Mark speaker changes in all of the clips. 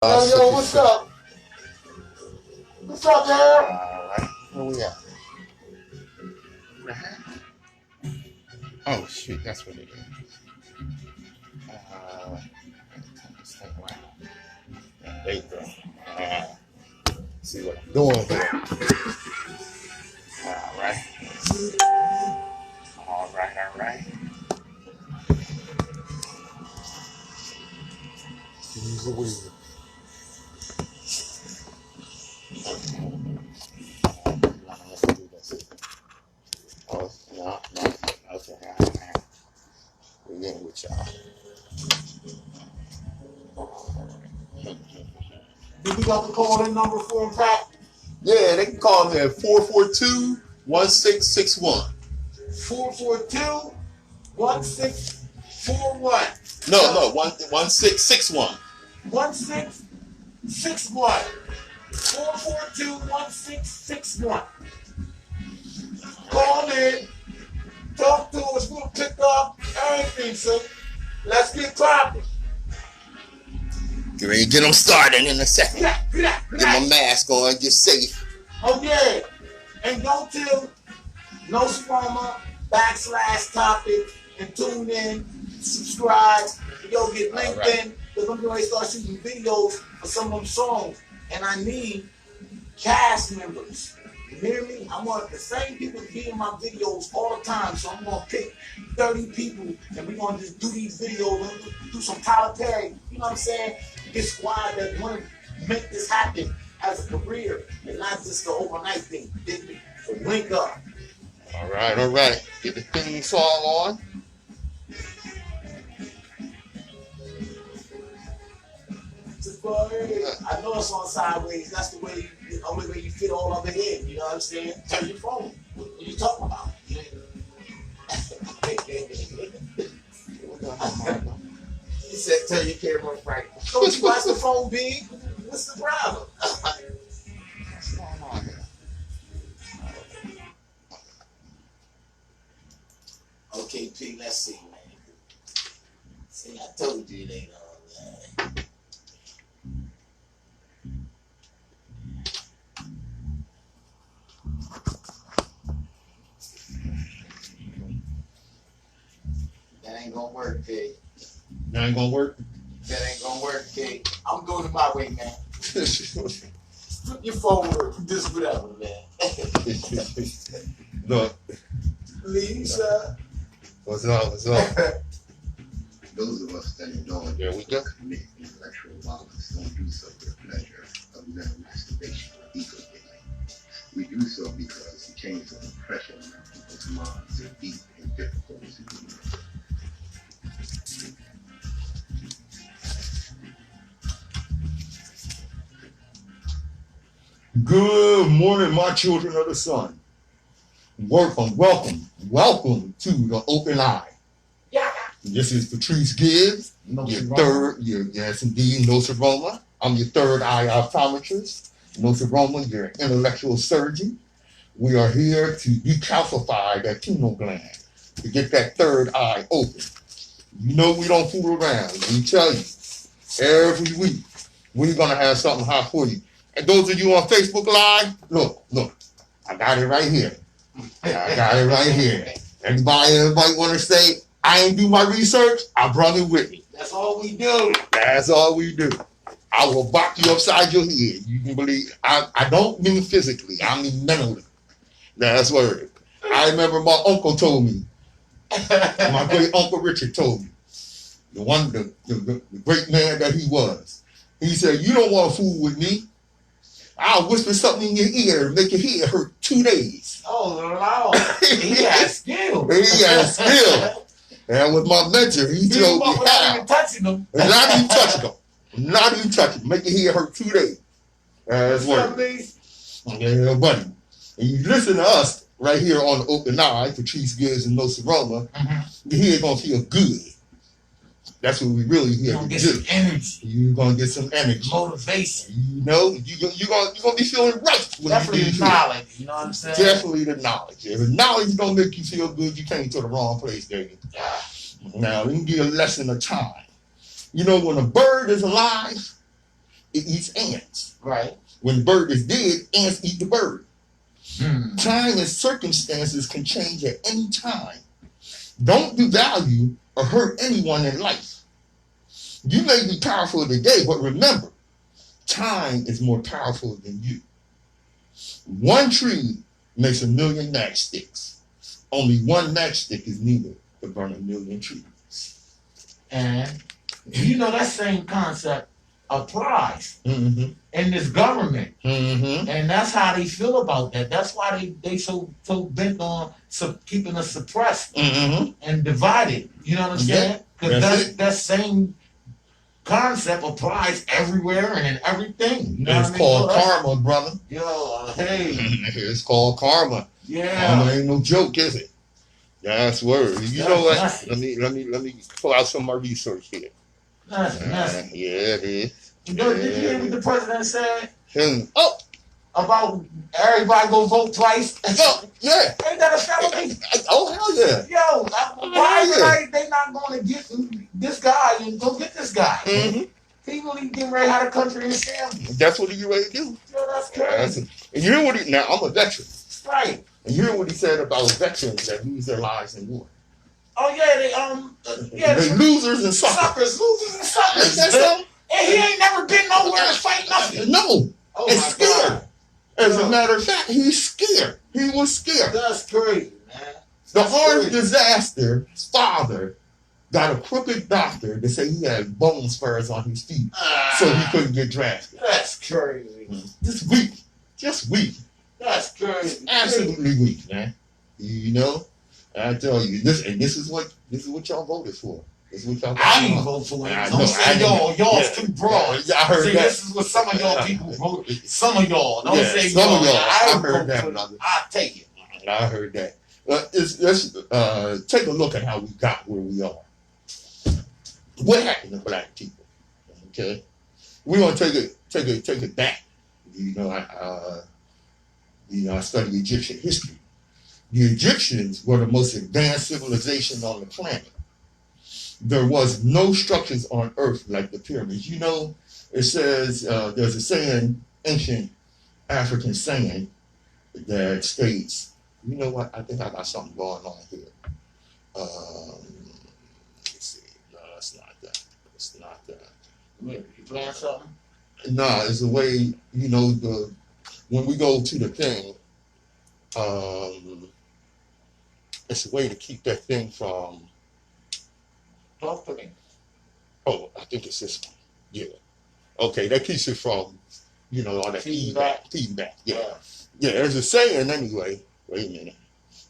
Speaker 1: Yo, what's up? What's up, man?
Speaker 2: Alright, where we at? Oh, shoot, that's what it is. Turn this thing around. There you go. See what I'm doing here. Alright. Alright. Use the wheel. Oh, no. Okay, alright. We're in with y'all.
Speaker 1: Did we got the call-in number for him, Pat?
Speaker 2: Yeah, they can call me at 442-1661.
Speaker 1: 442-1641.
Speaker 2: No, 1661.
Speaker 1: 1661. 442-1661. Call in. Talk to us. We'll pick up everything, son. Let's get clapping.
Speaker 2: Get ready to get them started in a second. Get my mask on, get safe.
Speaker 1: Oh, yeah. And go to Nsoromma /topic and tune in, subscribe. Yo, get linked in because I'm going to start shooting videos for some of them songs. And I need cast members. You hear me? I want the same people to be in my videos all the time. So I'm going to pick 30 people and we're going to just do these videos. We're going to do some Tyler Perry. You know what I'm saying? This squad that want to make this happen as a career and not just the overnight thing. So link up.
Speaker 2: All right. Get the theme song on.
Speaker 1: I know it's on sideways. That's the only way you fit all of it in. You know what I'm saying? Turn your phone. What are you talking about? He said, turn your camera right. Don't you watch the phone big? What's the problem?
Speaker 2: What's going on here?
Speaker 1: Okay, P, let's see, man. See, I told you it ain't all that. That ain't gonna work, P.
Speaker 2: That ain't gonna work?
Speaker 1: That ain't gonna work, P. I'm doing it my way, man. Flip your phone or this whatever, man.
Speaker 2: Look.
Speaker 1: Lisa.
Speaker 2: What's up?
Speaker 3: Those of us that indulge
Speaker 2: There we go.
Speaker 3: commit intellectual violence don't do so for the pleasure of mental masturbation or ego killing. We do so because the chains of oppression in our people's minds are deep and difficult to do.
Speaker 4: Good morning, my children of the sun. Welcome to the Open Eye.
Speaker 1: Yeah.
Speaker 4: This is Patrice Gibbs, yes indeed, Nsoromma. I'm your third eye optometrist. Nsoromma, your intellectual surgeon. We are here to decalcify that pineal gland, to get that third eye open. You know we don't fool around. We tell you, every week, we're going to have something hot for you. And those of you on Facebook Live, look, I got it right here. Everybody want to say, I ain't do my research, I brought it with me.
Speaker 1: That's all we do.
Speaker 4: I will box you upside your head. You can believe, I don't mean physically, I mean mentally. That's word. I remember my uncle told me, my great Uncle Richard told me, the great man that he was. He said, you don't want to fool with me. I'll whisper something in your ear and make your head hurt 2 days.
Speaker 1: Oh, Lord. He has skill.
Speaker 4: And with my mentor, he told me
Speaker 1: Not even touching them.
Speaker 4: Not even touching them. Make your head hurt 2 days. That's word. Yeah, buddy. And you listen to us right here on the Open Eye, Patrice Gibbs and Nsoromma, your head gonna feel good. That's what we really here to do. You're gonna get some energy.
Speaker 1: Motivation.
Speaker 4: You know, you're gonna be feeling right.
Speaker 1: Definitely the knowledge, you know what I'm saying?
Speaker 4: Definitely the knowledge. If the knowledge don't make you feel good, you came to the wrong place, baby. Now, let me give you a lesson of time. You know, when a bird is alive, it eats ants.
Speaker 1: Right.
Speaker 4: When the bird is dead, ants eat the bird.
Speaker 1: Hmm.
Speaker 4: Time and circumstances can change at any time. Don't devalue or hurt anyone in life. You may be powerful today, but remember, time is more powerful than you. One tree makes 1,000,000 matchsticks. Only one matchstick is needed to burn 1,000,000 trees.
Speaker 1: And you know that same concept applies
Speaker 4: Mm-hmm.
Speaker 1: in this government.
Speaker 4: Mm-hmm.
Speaker 1: And that's how they feel about that. That's why they so bent on keeping us suppressed
Speaker 4: Mm-hmm.
Speaker 1: and divided. You know what I'm saying? Because
Speaker 4: That's
Speaker 1: that same concept applies everywhere and in everything. You know what I
Speaker 4: It's
Speaker 1: mean?
Speaker 4: called
Speaker 1: So that's-
Speaker 4: karma, brother.
Speaker 1: Yo, hey,
Speaker 4: It's called karma.
Speaker 1: yeah.
Speaker 4: Karma ain't no joke, is it? That's word. You know what?
Speaker 1: That's
Speaker 4: Let me pull out some of my research here.
Speaker 1: That's nasty.
Speaker 4: Yeah, it is.
Speaker 1: Did you hear what the president said
Speaker 4: Oh,
Speaker 1: about everybody go vote twice?
Speaker 4: yeah.
Speaker 1: Ain't that a felony?
Speaker 4: Oh, hell yeah.
Speaker 1: Yo, why they not going to get this guy and go get this guy?
Speaker 4: Mm-hmm.
Speaker 1: He really getting ready to have the country in shambles.
Speaker 4: That's what he ready to do.
Speaker 1: Yo, that's crazy.
Speaker 4: And you hear what he, now I'm a veteran.
Speaker 1: Right.
Speaker 4: And you hear what he said about veterans that lose their lives in war.
Speaker 1: Oh yeah,
Speaker 4: They losers and suckers.
Speaker 1: losers and suckers.
Speaker 4: That's something?
Speaker 1: And he ain't never been nowhere to fight nothing.
Speaker 4: No.
Speaker 1: Oh
Speaker 4: And
Speaker 1: my
Speaker 4: scared.
Speaker 1: God.
Speaker 4: As a matter of fact, he's scared. He was scared.
Speaker 1: That's crazy, man.
Speaker 4: The
Speaker 1: That's
Speaker 4: Orange
Speaker 1: crazy.
Speaker 4: Disaster's father got a crooked doctor to say he had bone spurs on his feet, so he couldn't get drafted.
Speaker 1: That's crazy.
Speaker 4: Just weak. Just weak.
Speaker 1: That's crazy.
Speaker 4: Absolutely weak, man. You know? I tell you, this is what y'all voted for. This is what y'all
Speaker 1: I
Speaker 4: voted
Speaker 1: ain't
Speaker 4: for.
Speaker 1: vote for it.
Speaker 4: I
Speaker 1: Don't
Speaker 4: know,
Speaker 1: say y'all's too broad.
Speaker 4: Yeah, I heard
Speaker 1: See,
Speaker 4: that.
Speaker 1: this is what some of y'all people voted. Some of y'all. Don't
Speaker 4: Yeah,
Speaker 1: say
Speaker 4: some of y'all.
Speaker 1: I
Speaker 4: I heard that,
Speaker 1: vote
Speaker 4: brother.
Speaker 1: I take it.
Speaker 4: I heard that. Let's take a look at how we got where we are. What happened to black people? Okay, we're gonna take it back. I study Egyptian history. The Egyptians were the most advanced civilization on the planet. There was no structures on Earth like the pyramids. You know, it says there's a saying, ancient African saying, that states, you know what? I think I got something going on here. Let's see. No, that's not that. It's not that.
Speaker 1: You playing something?
Speaker 4: No, it's the way, when we go to the thing, it's a way to keep that thing from,
Speaker 1: Talk to me.
Speaker 4: oh, I think it's this one. Yeah. Okay, that keeps it from, all that feedback. Yeah. Yeah, there's a saying anyway. Wait a minute.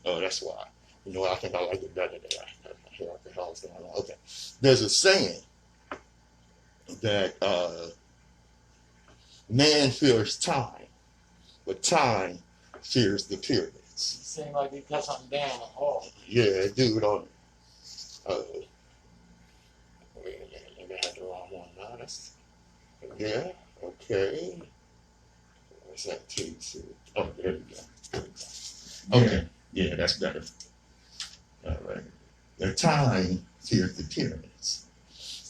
Speaker 4: Oh, that's why. I think I like it better there. What the hell is going on? Okay. There's a saying that man fears time, but time fears the pyramids.
Speaker 1: Seems like they cut something down the hall.
Speaker 4: Yeah, dude, on it. Wait a minute. Maybe I had the wrong one. No, that's. Yeah, okay. What's that? Oh, there we go. Okay. Yeah, that's better. All right. The time fears the pyramids.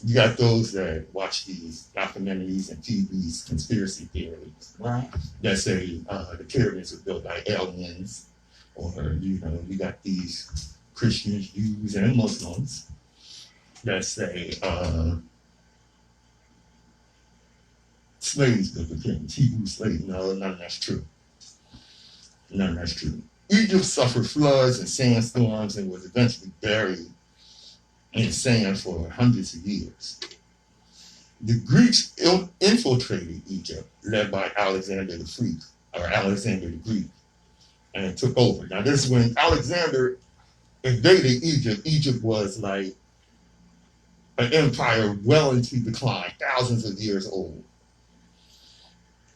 Speaker 4: You got those that watch these documentaries and TV's conspiracy theories,
Speaker 1: Right.
Speaker 4: that say the pyramids were built by aliens, or you got these Christians, Jews, and Muslims that say slaves built the pyramids, Hebrew slaves. No, none of that's true. None of that's true. Egypt suffered floods and sandstorms and was eventually buried in sand for hundreds of years. The Greeks infiltrated Egypt, led by Alexander the Greek, and took over. Now, this is when Alexander invaded Egypt. Egypt was like an empire well into decline, thousands of years old.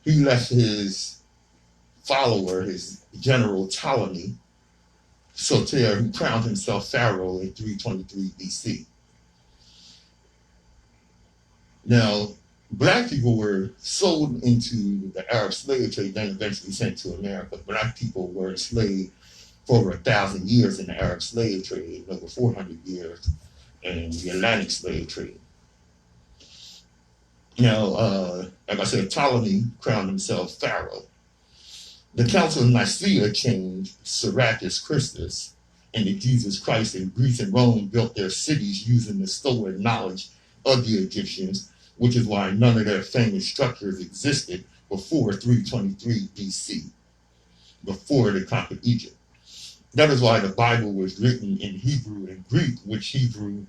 Speaker 4: He left his follower, his general Ptolemy Soter, who crowned himself pharaoh in 323 BC. Now, black people were sold into the Arab slave trade, then eventually sent to America. Black people were enslaved for over 1,000 years in the Arab slave trade, over 400 years in the Atlantic slave trade. Now, like I said, Ptolemy crowned himself pharaoh. The Council of Nicaea changed Serapis Christus into Jesus Christ, and Greece and Rome built their cities using the stolen knowledge of the Egyptians, which is why none of their famous structures existed before 323 BC, before they conquered Egypt. That is why the Bible was written in Hebrew and Greek, which Hebrew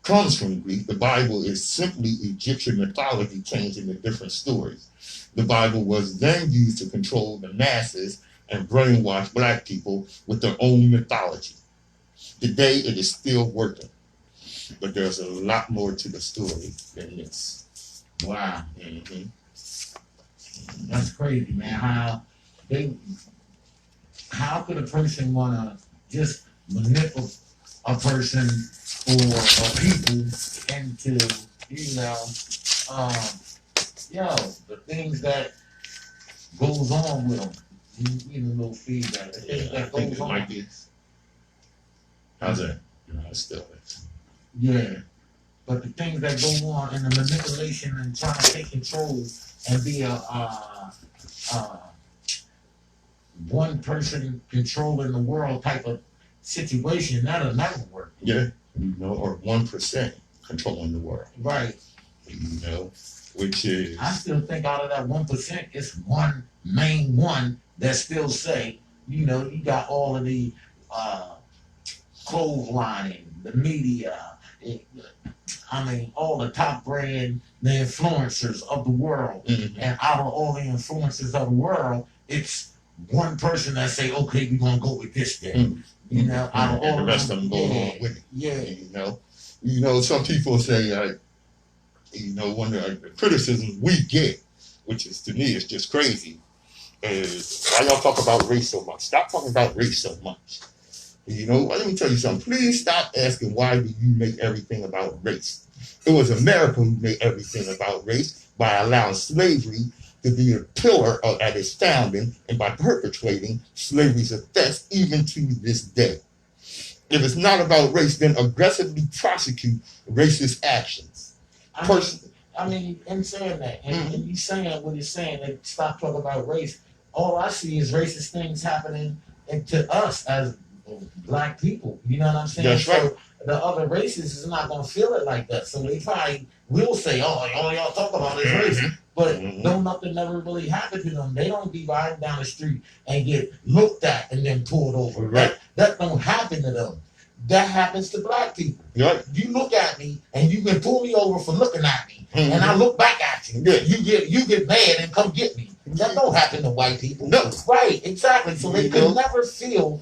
Speaker 4: comes from Greek. The Bible is simply Egyptian mythology changed into different stories. The Bible was then used to control the masses and brainwash black people with their own mythology. Today, it is still working, but there's a lot more to the story than this.
Speaker 1: Wow.
Speaker 4: Mm-hmm.
Speaker 1: That's crazy, man. How could a person wanna just manipulate a person or a people into, the things that goes on with them? You know, little feedback. The things
Speaker 4: I
Speaker 1: that
Speaker 4: think
Speaker 1: goes
Speaker 4: it
Speaker 1: on.
Speaker 4: might be. How's that? No, it's still is.
Speaker 1: Yeah. But the things that go on and the manipulation and trying to take control and be a one person controlling the world type of situation, that'll never work.
Speaker 4: Yeah, or 1% controlling the world.
Speaker 1: Right.
Speaker 4: Which is.
Speaker 1: I still think out of that 1%, it's one main one that still say, you got all of the clotheslining, the media, all the top brand, the influencers of the world.
Speaker 4: Mm-hmm.
Speaker 1: And out of all the influencers of the world, it's one person that say, okay, we're going to go with this thing.
Speaker 4: Mm-hmm.
Speaker 1: Out of all
Speaker 4: and the rest of them go along with it.
Speaker 1: Yeah.
Speaker 4: Some people say, one of the criticisms we get, which is to me is just crazy, is why y'all talk about race so much? Stop talking about race so much. Let me tell you something. Please stop asking why do you make everything about race. It was America who made everything about race by allowing slavery to be a pillar at its founding and by perpetuating slavery's effects even to this day. If it's not about race, then aggressively prosecute racist actions.
Speaker 1: In saying that, and you saying what you're saying, that stop talking about race, all I see is racist things happening to us as black people. You know what I'm saying?
Speaker 4: That's right.
Speaker 1: So the other races is not going to feel it like that. So they probably will say, oh, all y'all talk about is race. But no, nothing never really happened to them. They don't be riding down the street and get looked at and then pulled over.
Speaker 4: Right.
Speaker 1: That don't happen to them. That happens to black people.
Speaker 4: Right.
Speaker 1: You look at me and you can pull me over for looking at me,
Speaker 4: Mm-hmm.
Speaker 1: and I look back at you.
Speaker 4: Yeah.
Speaker 1: You get mad and come get me. That don't happen to white people.
Speaker 4: No.
Speaker 1: Right, exactly. So they can never feel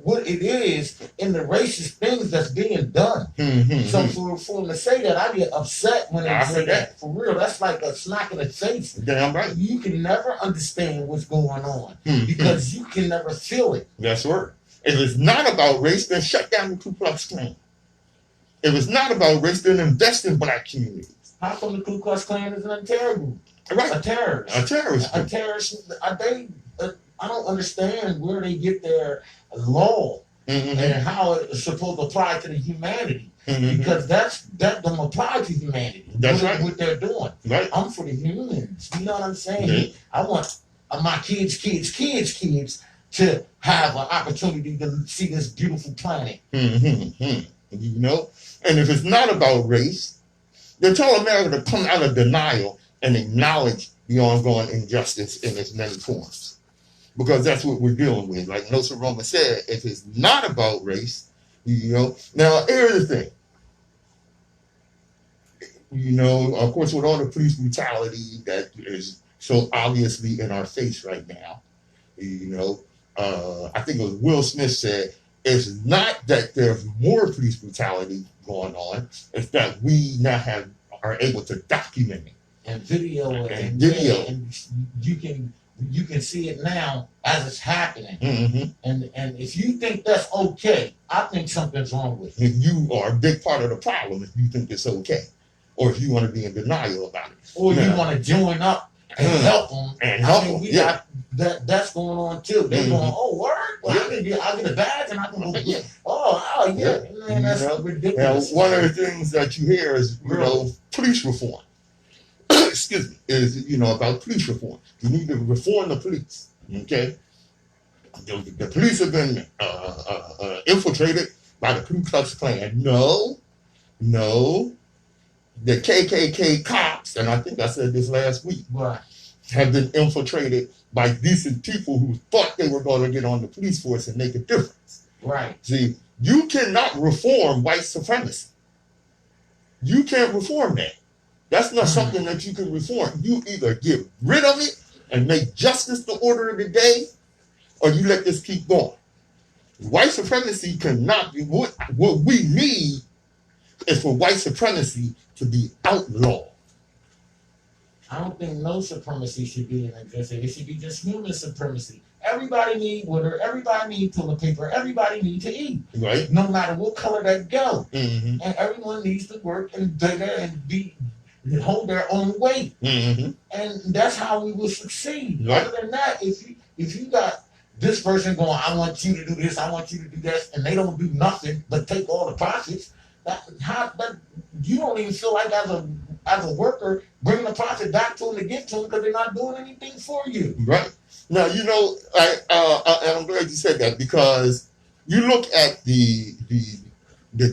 Speaker 1: what it is in the racist things that's being done.
Speaker 4: Mm-hmm.
Speaker 1: So for them to say that, I get upset when they say that. For real, that's like a smack in the face.
Speaker 4: Damn right.
Speaker 1: You can never understand what's going on because you can never feel it.
Speaker 4: That's right. If it's not about race, then shut down the Ku Klux Klan. If it's not about race, then invest in black communities.
Speaker 1: How come the Ku Klux Klan is a terror group?
Speaker 4: Right.
Speaker 1: A terrorist.
Speaker 4: A terrorist group.
Speaker 1: A terrorist. I don't understand where they get their law and how it's supposed to apply to the humanity. Because that don't apply to humanity.
Speaker 4: That's right.
Speaker 1: What they're doing.
Speaker 4: Right.
Speaker 1: I'm for the humans. You know what I'm saying?
Speaker 4: Mm-hmm.
Speaker 1: I want my kids to have an opportunity to see this beautiful planet.
Speaker 4: And if it's not about race, then tell America to come out of denial and acknowledge the ongoing injustice in its many forms. Because that's what we're dealing with. Like Nsoromma said, if it's not about race, Now, here's the thing. Of course, with all the police brutality that is so obviously in our face right now, I think it was Will Smith said, it's not that there's more police brutality going on, it's that we now are able to document it.
Speaker 1: And video
Speaker 4: and video.
Speaker 1: Yeah, and you can see it now as it's happening. And if you think that's okay, I think something's wrong with it.
Speaker 4: You are a big part of the problem if you think it's okay. Or if you want to be in denial about it.
Speaker 1: Or you want to join up and help them.
Speaker 4: And help them.
Speaker 1: We got that's going on too. They're going, oh, word? Well, I get a badge and I can go get oh, yeah. Man, that's ridiculous.
Speaker 4: Now, one of the things that you hear is, police reform. excuse me, is about police reform. You need to reform the police. Okay, the police have been infiltrated by the Ku Klux Klan. No, the KKK cops, and I think I said this last week,
Speaker 1: Right.
Speaker 4: have been infiltrated by decent people who thought they were going to get on the police force and make a difference.
Speaker 1: Right.
Speaker 4: See, you cannot reform white supremacy. You can't reform that. That's not something that you can reform. You either get rid of it and make justice the order of the day, or you let this keep going. White supremacy cannot be, what we need is for white supremacy to be outlawed.
Speaker 1: I don't think no supremacy should be in existence. It should be just human supremacy. Everybody need water. Everybody need toilet paper. Everybody need to eat.
Speaker 4: Right?
Speaker 1: No matter what color they go.
Speaker 4: Mm-hmm.
Speaker 1: And everyone needs to work and do that and hold their own weight.
Speaker 4: Mm-hmm.
Speaker 1: And that's how we will succeed.
Speaker 4: Right.
Speaker 1: Other than that, if you got this person going, I want you to do this, I want you to do this, and they don't do nothing but take all the profits, that you don't even feel like as a worker bringing the profit back to them to give to them because they're not doing anything for you.
Speaker 4: Right. Now, and I'm glad you said that, because you look at the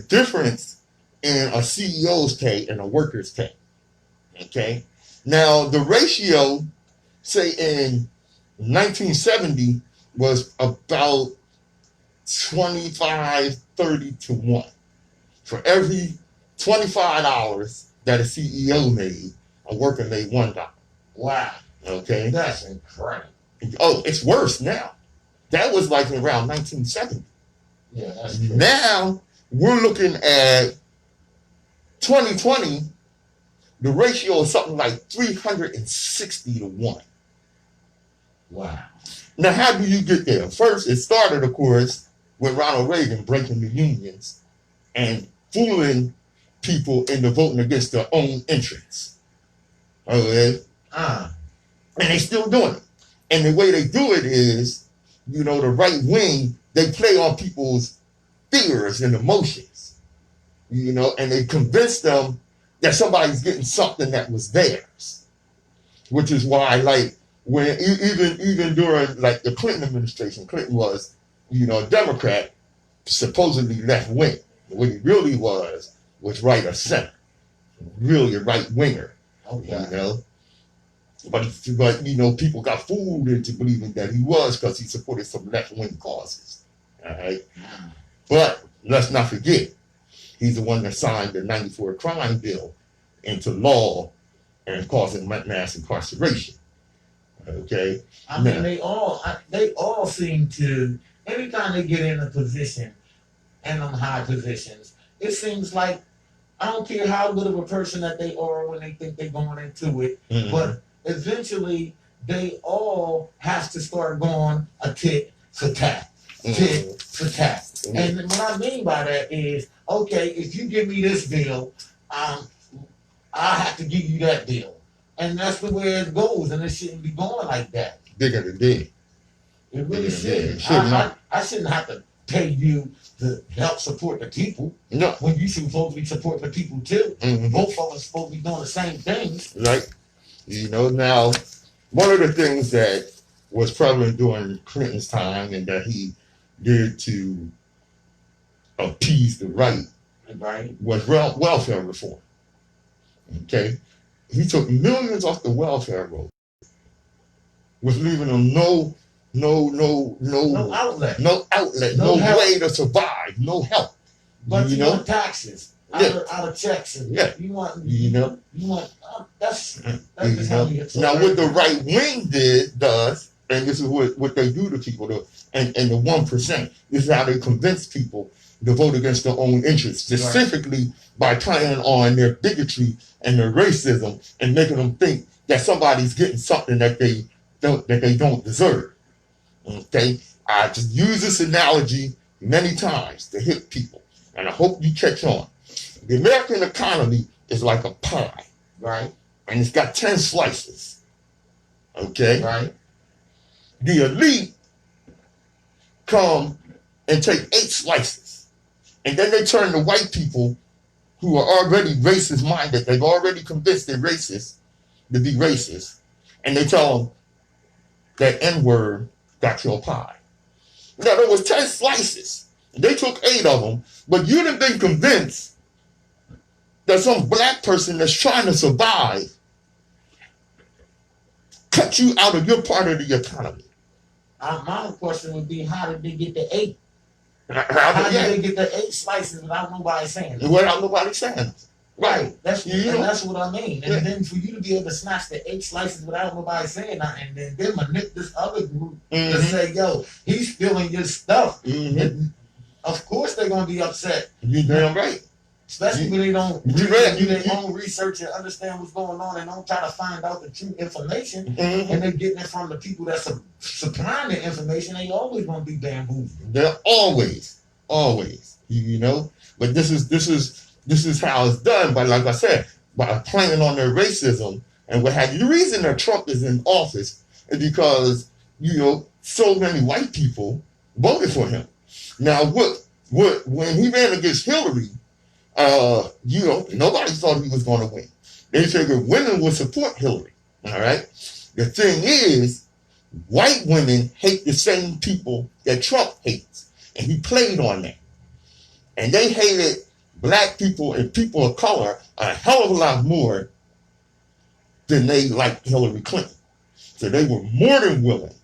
Speaker 4: difference in a CEO's pay and a worker's pay. Okay. Now, the ratio, say in 1970, was about 25-30 to 1. For every $25 that a CEO made, a worker made $1.
Speaker 1: Wow.
Speaker 4: Okay.
Speaker 1: That's incredible.
Speaker 4: Oh, it's worse now. That was like around 1970.
Speaker 1: Yeah, that's true.
Speaker 4: Now we're looking at 2020. The ratio is something like 360 to 1.
Speaker 1: Wow.
Speaker 4: Now, how do you get there? First, it started, of course, with Ronald Reagan breaking the unions and fooling people into voting against their own interests. Okay? And they still doing it. And the way they do it is, the right wing, they play on people's fears and emotions, and they convince them that somebody's getting something that was theirs, which is why, like, when even during like the Clinton administration, Clinton was, a Democrat, supposedly left wing. What he really was right of center, really a right winger.
Speaker 1: Okay.
Speaker 4: But people got fooled into believing that he was, because he supported some left wing causes. All right, but let's not forget, he's the one that signed the '94 crime bill into law and causing mass incarceration. Okay.
Speaker 1: I mean, they all seem to, anytime they get in a position, and on high positions, it seems like, I don't care how good of a person that they are when they think they're going into it, but eventually they all have to start going a tit for tat, tit for tat. And what I mean by that is, okay, if you give me this bill, I have to give you that bill. And that's the way it goes, and it shouldn't be going like that.
Speaker 4: Bigger than big.
Speaker 1: It really shouldn't.
Speaker 4: Should
Speaker 1: I shouldn't have to pay you to help support the people.
Speaker 4: No.
Speaker 1: When you should supposed to be supporting the people too.
Speaker 4: Mm-hmm.
Speaker 1: Both of us supposed to be doing the same things.
Speaker 4: Right. Now, one of the things that was prevalent during Clinton's time and that he did to appease the right was welfare reform. Okay. He took millions off the welfare roll, was leaving them no
Speaker 1: outlet,
Speaker 4: no way to survive, no help.
Speaker 1: But you want taxes out of checks, and you want that's just how you get
Speaker 4: now what the right wing does, and this is what they do to people, and the 1%, this is how they convince people to vote against their own interests, specifically by playing on their bigotry and their racism and making them think that somebody's getting something that they don't deserve. Okay, I just use this analogy many times to hit people, and I hope you catch on. The American economy is like a pie,
Speaker 1: right?
Speaker 4: And it's got 10 slices. Okay,
Speaker 1: right.
Speaker 4: The elite come and take 8 slices, and then they turn to white people who are already racist minded. They've already convinced they're racist, to be racist, and they tell them that N-word got your pie. Now, there was 10 slices. They took 8 of them, but you'd have been convinced that some black person that's trying to survive cut you out of your part of the economy.
Speaker 1: My question would be, how did they get the 8?
Speaker 4: How
Speaker 1: How did they get the 8 slices without nobody saying it?
Speaker 4: Without nobody saying it.
Speaker 1: Right. That's
Speaker 4: You know?
Speaker 1: that's what I mean. And then for you to be able to snatch the 8 slices without nobody saying nothing, and then them manip this other group to say, yo, he's stealing your stuff. And of course they're gonna be upset.
Speaker 4: You damn right.
Speaker 1: Especially when they don't
Speaker 4: You
Speaker 1: do
Speaker 4: read-
Speaker 1: their own research and understand what's going on and don't try to find out the true information.
Speaker 4: Mhm.
Speaker 1: And they're getting it from the people that's supplying the information. They always gonna be bamboozled.
Speaker 4: They're always, you know. But this is how it's done. But like I said, by playing on their racism and what have you. The reason that Trump is in office is because, you know, so many white people voted for him. Now, when he ran against Hillary, you know, nobody thought he was going to win. They figured women would support Hillary. All right. The thing is, white women hate the same people that Trump hates, and he played on that. And they hated black people and people of color a hell of a lot more than they liked Hillary Clinton. So they were more than willing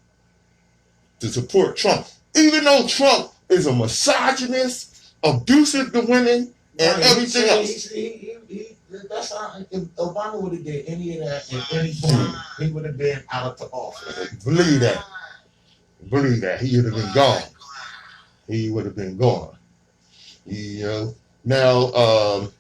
Speaker 4: to support Trump, even though Trump is a misogynist, abusive to women, and everything else.
Speaker 1: That's how, if Obama would have did any of that at any point, he would have been out of the office.
Speaker 4: Believe that. Believe that. He would have been gone. He would have been gone. You know. Now,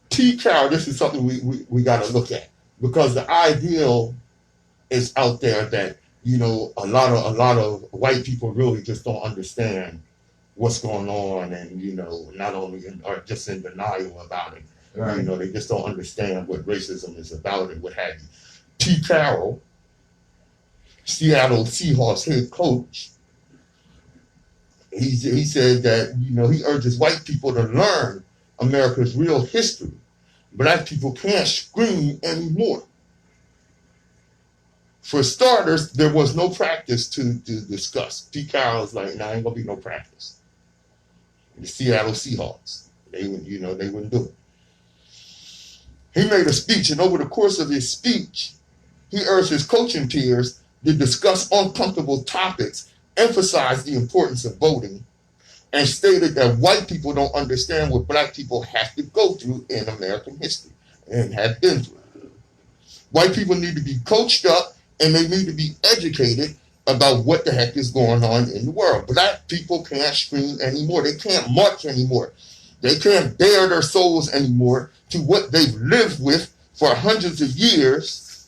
Speaker 4: T. Carroll, this is something we got to look at, because the ideal is out there that, you know, a lot of white people really just don't understand what's going on, and, you know, not only are just in denial about it.
Speaker 1: Right.
Speaker 4: You know, they just don't understand what racism is about and what have you. T. Carroll, Seattle Seahawks head coach, he said that, you know, he urges white people to learn America's real history. Black people can't scream anymore. For starters, there was no practice to discuss. Pete Carroll's like, nah, ain't gonna be no practice. The Seattle Seahawks, they wouldn't do it. He made a speech, and over the course of his speech, he urged his coaching peers to discuss uncomfortable topics, emphasize the importance of voting, and stated that white people don't understand what black people have to go through in American history and have been through. White people need to be coached up, and they need to be educated about what the heck is going on in the world. Black people can't scream anymore. They can't march anymore. They can't bare their souls anymore to what they've lived with for hundreds of years.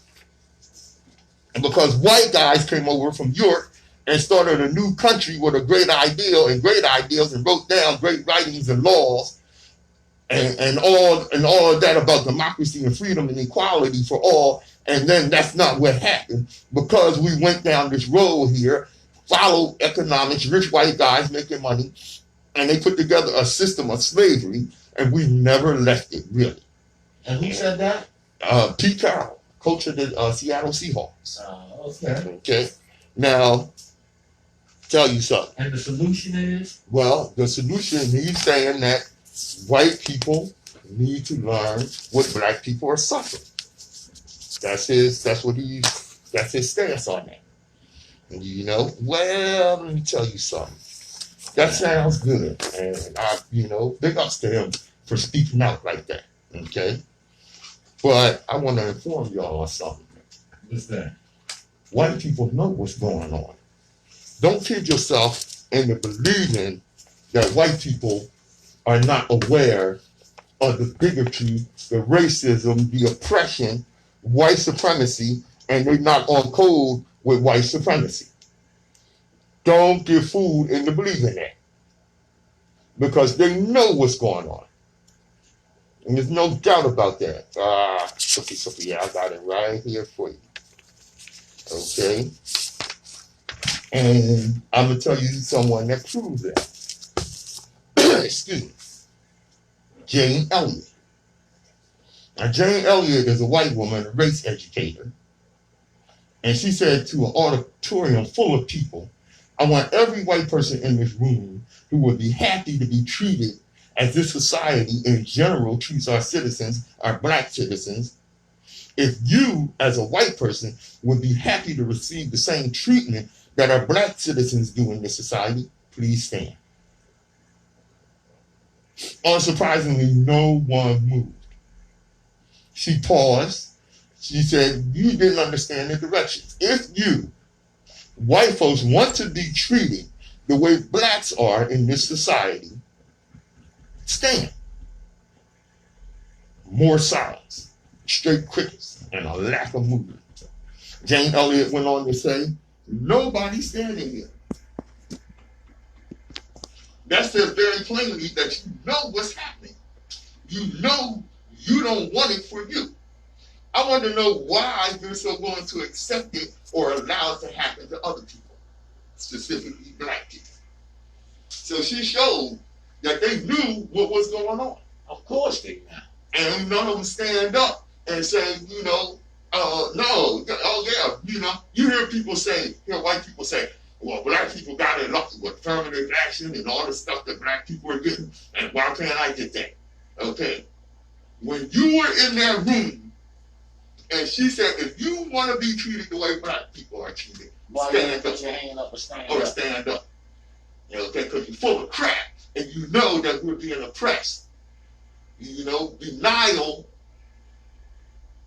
Speaker 4: And because white guys came over from Europe and started a new country with a great ideal and great ideals and wrote down great writings and laws and all of that about democracy and freedom and equality for all. And then that's not what happened, because we went down this road here, followed economics, rich white guys making money, and they put together a system of slavery, and we never left it, really.
Speaker 1: And who said that?
Speaker 4: Pete Carroll, coach of the Seattle Seahawks.
Speaker 1: Okay.
Speaker 4: Okay. Now, tell you something.
Speaker 1: And the solution is?
Speaker 4: Well, the solution, he's saying that white people need to learn what black people are suffering. That's his stance on that. And you know, well, let me tell you something. That sounds good. And big ups to him for speaking out like that. Okay? But I want to inform y'all of something.
Speaker 1: What's that?
Speaker 4: White people know what's going on. Don't kid yourself into believing that white people are not aware of the bigotry, the racism, the oppression, white supremacy, and they're not on code with white supremacy. Don't get fooled into believing that, because they know what's going on. And there's no doubt about that. Yeah, I got it right here for you. Okay? And I'm going to tell you someone that proves that. Excuse me. Jane Elliott. Now, Jane Elliott is a white woman, a race educator, and she said to an auditorium full of people, I want every white person in this room who would be happy to be treated as this society in general treats our citizens, our black citizens. If you, as a white person, would be happy to receive the same treatment that our black citizens do in this society, please stand. Unsurprisingly, no one moved. She paused. She said, you didn't understand the directions. If you, white folks, want to be treated the way blacks are in this society, stand. More silence, straight crickets, and a lack of movement. Jane Elliott went on to say, nobody's standing here. That says very plainly that you know what's happening. You know you don't want it for you. I want to know why you're so willing to accept it or allow it to happen to other people, specifically black people. So she showed that they knew what was going on.
Speaker 1: Of course they know.
Speaker 4: And none of them stand up and say, no, oh yeah, you hear people say, white people say, well, black people got it lucky with affirmative action and all the stuff that black people are getting, and why can't I get that? Okay. When you were in that room, and she said, if you want to be treated the way black people are treated, stand up.
Speaker 1: Put your hand up or stand
Speaker 4: Or
Speaker 1: up.
Speaker 4: stand up. Okay, because you're full of crap, and you know that we're being oppressed. Denial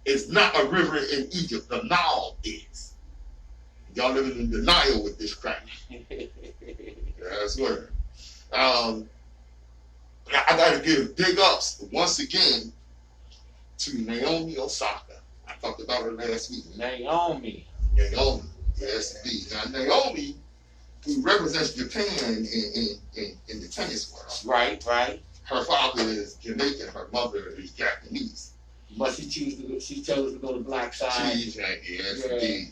Speaker 4: is not a river in Egypt. The Nile is. Y'all living in denial with this crap. That's what. I got to give big ups once again to Naomi Osaka. I talked about her last week.
Speaker 1: Naomi,
Speaker 4: yes, indeed. Now, Naomi, who represents Japan in the tennis world.
Speaker 1: right.
Speaker 4: Her father is Jamaican. Her mother is Japanese.
Speaker 1: But she chose to go to black side.
Speaker 4: Yes, indeed.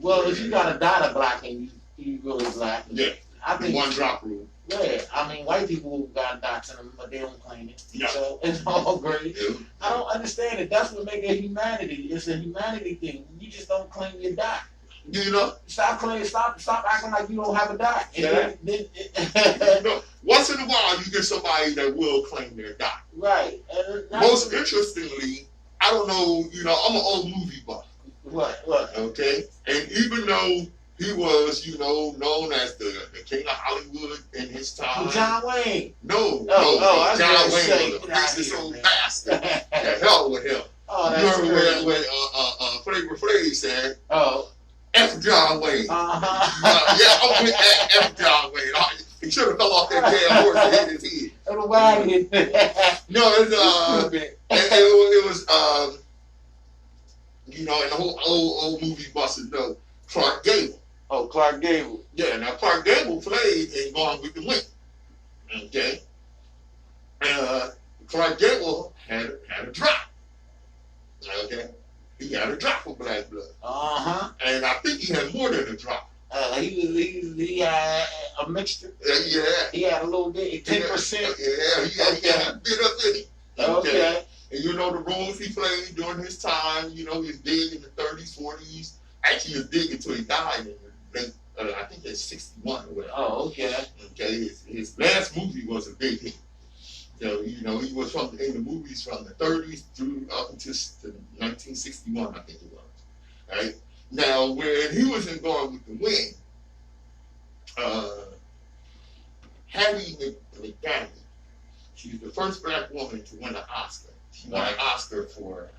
Speaker 1: Well, if you got a dot of black and you really black.
Speaker 4: Yeah.
Speaker 1: I think
Speaker 4: One drop rule.
Speaker 1: Yeah, I mean, white people got dots in them, but they don't claim it.
Speaker 4: Yeah.
Speaker 1: So it's all great.
Speaker 4: Yeah.
Speaker 1: I don't understand it. That's what makes it humanity. It's a humanity thing. You just don't claim your dot. Stop acting like you don't have a dot.
Speaker 4: Yeah. Once in a while, you get somebody that will claim their dot.
Speaker 1: Right.
Speaker 4: Most interestingly, I don't know. I'm an old movie buff.
Speaker 1: What?
Speaker 4: Okay, and even though he was, known as the king of Hollywood in his time.
Speaker 1: John Wayne.
Speaker 4: No,
Speaker 1: John
Speaker 4: Wayne was a racist old bastard. The hell with him.
Speaker 1: Oh,
Speaker 4: you
Speaker 1: that's
Speaker 4: remember when Flavor Flav said,
Speaker 1: "Oh,
Speaker 4: F John Wayne."
Speaker 1: Uh-huh.
Speaker 4: I'm with that F John Wayne. He should have fell off that damn horse and hit his head.
Speaker 1: Little wagon.
Speaker 4: No, it was and the whole old movie buses know Clark Gable.
Speaker 1: Oh, Clark Gable.
Speaker 4: Yeah, now Clark Gable played in Gone with the Wind. Okay. Clark Gable had a drop. Okay. He had a drop of black blood.
Speaker 1: Uh-huh.
Speaker 4: And I think he had more than a drop.
Speaker 1: He had a mixture.
Speaker 4: Yeah.
Speaker 1: He had a little bit, 10%.
Speaker 4: Yeah, he had a bit of it.
Speaker 1: Okay.
Speaker 4: And the roles he played during his time, he was big in the 30s, 40s. Actually, he was big until he died in the late, I think it's 61 or whatever.
Speaker 1: Oh, okay.
Speaker 4: Okay, his last movie was a big hit. So, he was in the movies from the 30s through up until 1961, I think it was. Right? Now, when he was in Gone with the Wind, Hattie McDaniel, she's the first black woman to win an Oscar. She won an Oscar for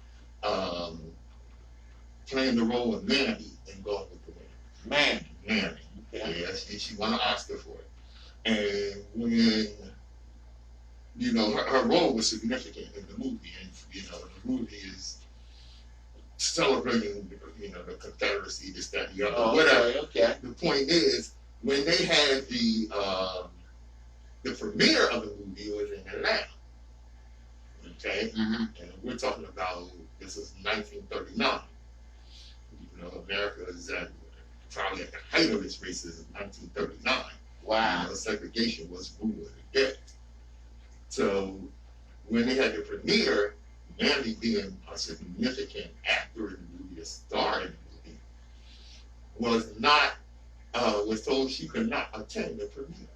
Speaker 4: playing the role of Mandy in Gone with the Wind. Mandy. Okay. Yeah, she won an Oscar for it. And when, her role was significant in the movie. And, the movie is celebrating, the Confederacy, this, that, the other, whatever.
Speaker 1: Okay.
Speaker 4: The point is, when they had the premiere of the movie, it was in Atlanta. Okay?
Speaker 1: Mm-hmm.
Speaker 4: And we're talking about, this is 1939. America is probably at the height of its racism in 1939.
Speaker 1: Wow.
Speaker 4: Segregation was ruled to death. So when they had the premiere, Andy being a significant actor in the movie, a star in the movie, was told she could not attend the premiere.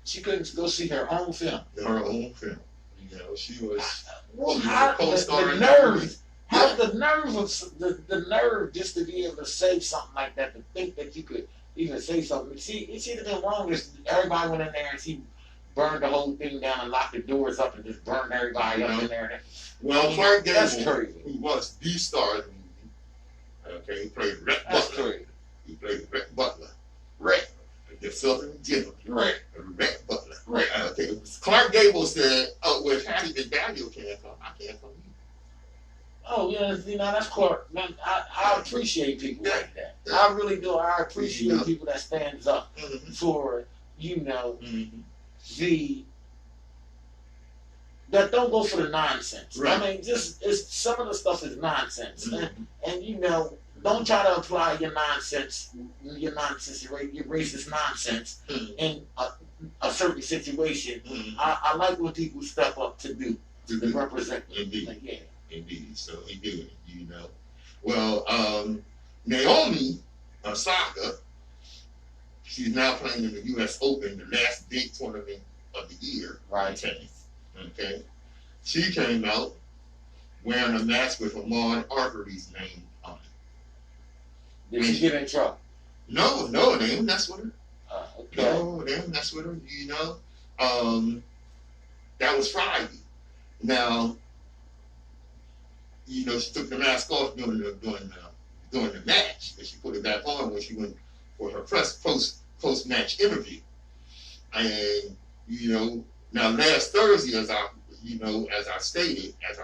Speaker 1: She couldn't go see her own film.
Speaker 4: Her own film. You know, she was
Speaker 1: How
Speaker 4: a co-star
Speaker 1: the
Speaker 4: in that movie.
Speaker 1: nerve? How the nerve of the nerve just to be able to say something like that, to think that you could even say something. See, it should have been wrong if everybody went in there and she burned the whole thing down and locked the doors up and just burned everybody up in there.
Speaker 4: Well, Clark
Speaker 1: That's
Speaker 4: Gable,
Speaker 1: crazy.
Speaker 4: who was the star of the movie, okay, he played Rhett
Speaker 1: That's
Speaker 4: Butler.
Speaker 1: crazy.
Speaker 4: He played Rhett Butler. Rhett, the Southern gentleman.
Speaker 1: Right.
Speaker 4: Rhett Butler.
Speaker 1: Right.
Speaker 4: Okay. Clark Gable said, "Oh, well, Hattie the Daniel can't come. I can't come either."
Speaker 1: Oh yeah, you know that's Clark. Man, I appreciate people like that. I really do. I appreciate people that stands up for the that don't go for the nonsense.
Speaker 4: Right.
Speaker 1: I mean, some of the stuff is nonsense, and don't try to apply your nonsense, your racist nonsense in a certain situation. I like when people step up to do to represent.
Speaker 4: Indeed.
Speaker 1: Like, yeah.
Speaker 4: Indeed. So he did, Well, Naomi Osaka, she's now playing in the U.S. Open, the last big tournament of the year.
Speaker 1: Right.
Speaker 4: Tennis. Okay. She came out wearing a mask with Ahmaud Arbery's name on it.
Speaker 1: Did she get in trouble?
Speaker 4: No, they didn't mess with her.
Speaker 1: Okay.
Speaker 4: No, they didn't mess with her, That was Friday. Now, she took the mask off during the match, but she put it back on when she went for her post match interview. And now last Thursday, as I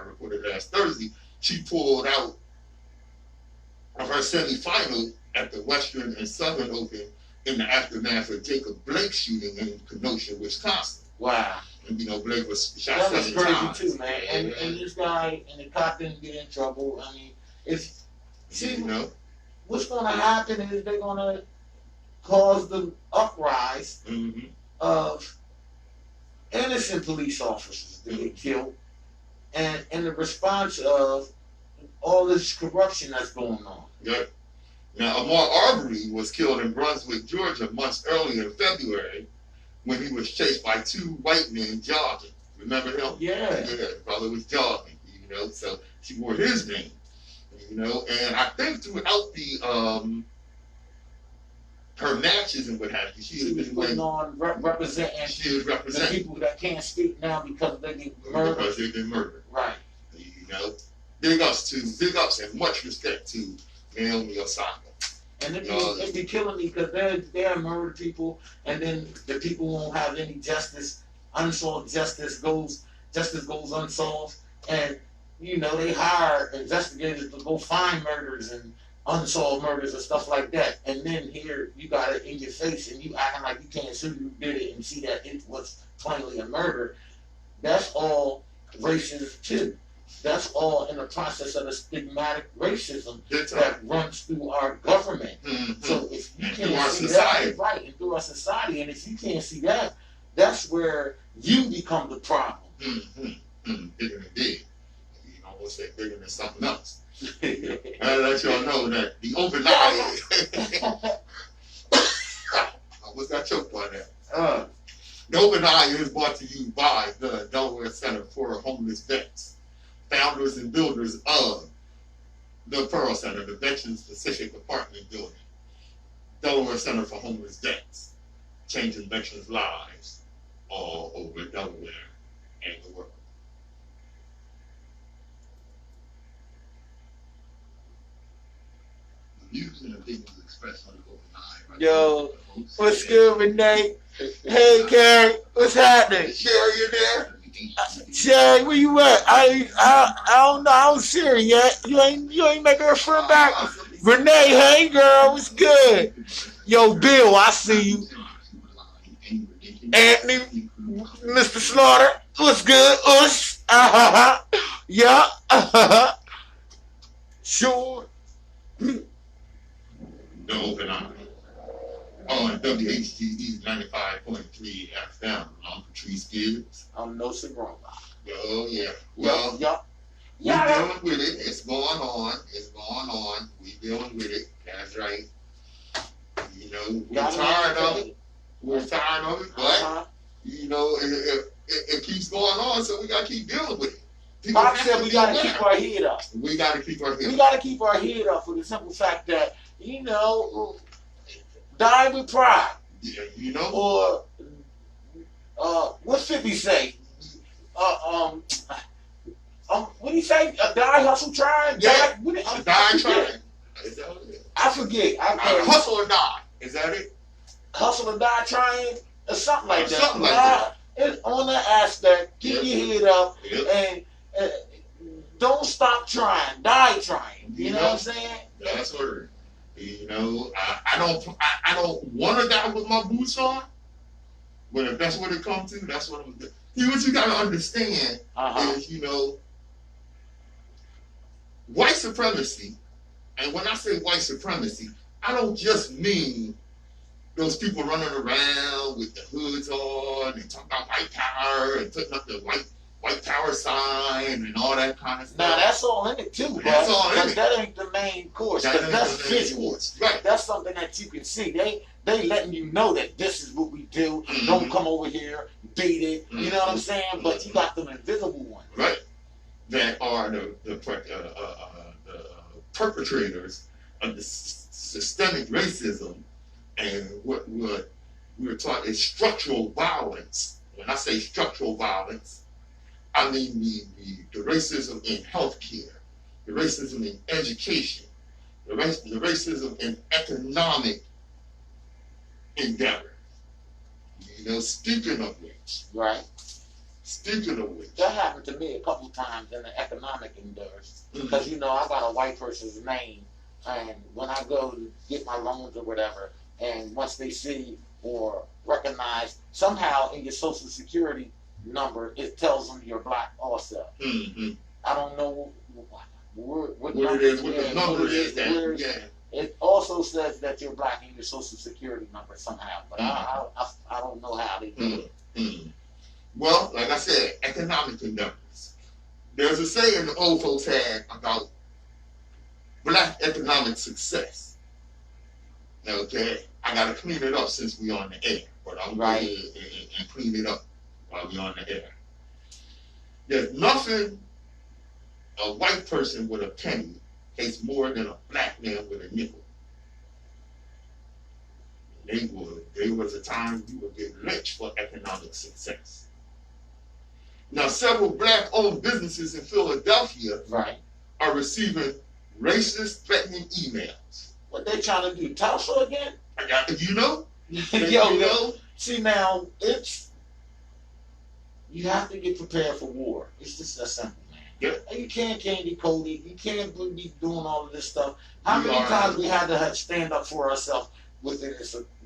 Speaker 4: reported last Thursday, she pulled out of her semifinal at the Western and Southern Open in the aftermath of Jacob Blake shooting in Kenosha, Wisconsin.
Speaker 1: Wow.
Speaker 4: And Blake was shot 7 times.
Speaker 1: That was crazy too, man. And this guy and the cop didn't get in trouble. I mean, what's going to happen is they're going to cause the uprise of innocent police officers to get killed, and the response of all this corruption that's going on.
Speaker 4: Yep. Now, Ahmaud Arbery was killed in Brunswick, Georgia, months earlier in February, when he was chased by 2 white men jogging. Remember him?
Speaker 1: Yeah.
Speaker 4: Yeah, his brother was jogging, so she wore his name, and I think throughout the, her matches and what have you, she was
Speaker 1: putting on, representing the people that can't speak now because they get murdered.
Speaker 4: Because they've been murdered.
Speaker 1: Right.
Speaker 4: Big ups and much respect to Naomi Osaka.
Speaker 1: And it'd be killing me because they're murder people, and then the people won't have any justice. Unsolved justice goes unsolved, and they hire investigators to go find murders and unsolved murders and stuff like that. And then here you got it in your face, and you acting like you can't see who did it and see that it was plainly a murder. That's all racism too. That's all in the process of the stigmatic racism that runs through our government. So if you can't see that, right, and through our society, and if you can't see that, that's where you become the problem.
Speaker 4: Bigger than big. You almost say bigger than something else. I let y'all know that the open eye. I almost got choked on that. The open eye is brought to you by the Delaware Center for Homeless Vets, founders and builders of the Pearl Center, the Veterans Specific Apartment Building. Delaware Center for Homeless Vets, changing veterans' lives all over Delaware and the world.
Speaker 3: Views and opinions expressed on the open eye.
Speaker 1: Yo, what's good, Renee? Hey, Carrie, what's happening?
Speaker 4: Sherry, you there?
Speaker 1: Sherry, where you at? I don't know. I don't see her yet. You ain't making her friend back. Renee, hey girl, what's good? Yo, Bill, I see you. Anthony, Mr. Slaughter, what's good? Us, yeah, sure.
Speaker 4: The open eye. On WHGE 95.3 FM. I'm Patrice Gibbs.
Speaker 1: I'm Nsoromma.
Speaker 4: Oh, yeah. Well,
Speaker 1: yup.
Speaker 4: We dealing with it. It's going on. It's going on. We dealing with it. That's right. You know, we're tired of it. We're tired of it, but you know, it keeps going on, so we gotta keep dealing with it.
Speaker 1: Pop said we gotta keep our head up.
Speaker 4: We gotta keep our head up.
Speaker 1: We gotta keep our head up for the simple fact that, you know, die with pride.
Speaker 4: Yeah, you know.
Speaker 1: Or what 50 say? What do you say? Die, hustle, try.
Speaker 4: Yeah.
Speaker 1: Die,
Speaker 4: try. Is that what it is?
Speaker 1: I forget.
Speaker 4: Hustle or die. Is that it?
Speaker 1: Hustle or die trying, or something like that.
Speaker 4: Something like that.
Speaker 1: It's on that aspect. Keep your head up and don't stop trying. Die trying. You know what I'm saying?
Speaker 4: That's what it is. You know, I don't want to die with my boots on, but if that's what it comes to, that's what I'm doing. See, what you got to understand is, you know, white supremacy, and when I say white supremacy, I don't just mean those people running around with the hoods on and talking about white power and putting up the white power sign and all that kind of stuff.
Speaker 1: Now that's all in it too,
Speaker 4: that's all in
Speaker 1: but
Speaker 4: it.
Speaker 1: That ain't the main course. That's visuals.
Speaker 4: Right.
Speaker 1: That's something that you can see. They letting you know that this is what we do. Mm-hmm. Don't come over here, beat it. Mm-hmm. You know what I'm saying? But you got them invisible ones.
Speaker 4: Right. That are the perpetrators of the systemic racism. And what we were taught is structural violence. When I say structural violence, I mean the racism in healthcare, the racism in education, the racism in economic endeavor. You know, speaking of which.
Speaker 1: Right.
Speaker 4: Speaking of which.
Speaker 1: That happened to me a couple times in the economic endeavors. Because, you know, I got a white person's name. And when I go to get my loans or whatever, and once they see or recognize, somehow in your social security number, it tells them you're black also. Mm-hmm. I don't know what
Speaker 4: it is, what the number is.
Speaker 1: It also says that you're black in your social security number somehow, but I don't know how they do it.
Speaker 4: Mm-hmm. Well, like I said, economic endeavors. There's a saying the old folks had about black economic success. Okay, I gotta clean it up since we on the air, but I'm going to clean it up while we on the air. There's nothing a white person with a penny hates more than a black man with a nickel. There was a time you would get lynched for economic success. Now, several black-owned businesses in Philadelphia are receiving racist, threatening emails.
Speaker 1: What they trying to do? Tulsa again?
Speaker 4: You know?
Speaker 1: You know? See, now, you have to get prepared for war. It's just that simple, man.
Speaker 4: Yeah.
Speaker 1: You can't candy code it. You can't be doing all of this stuff. How many times we had to stand up for ourselves within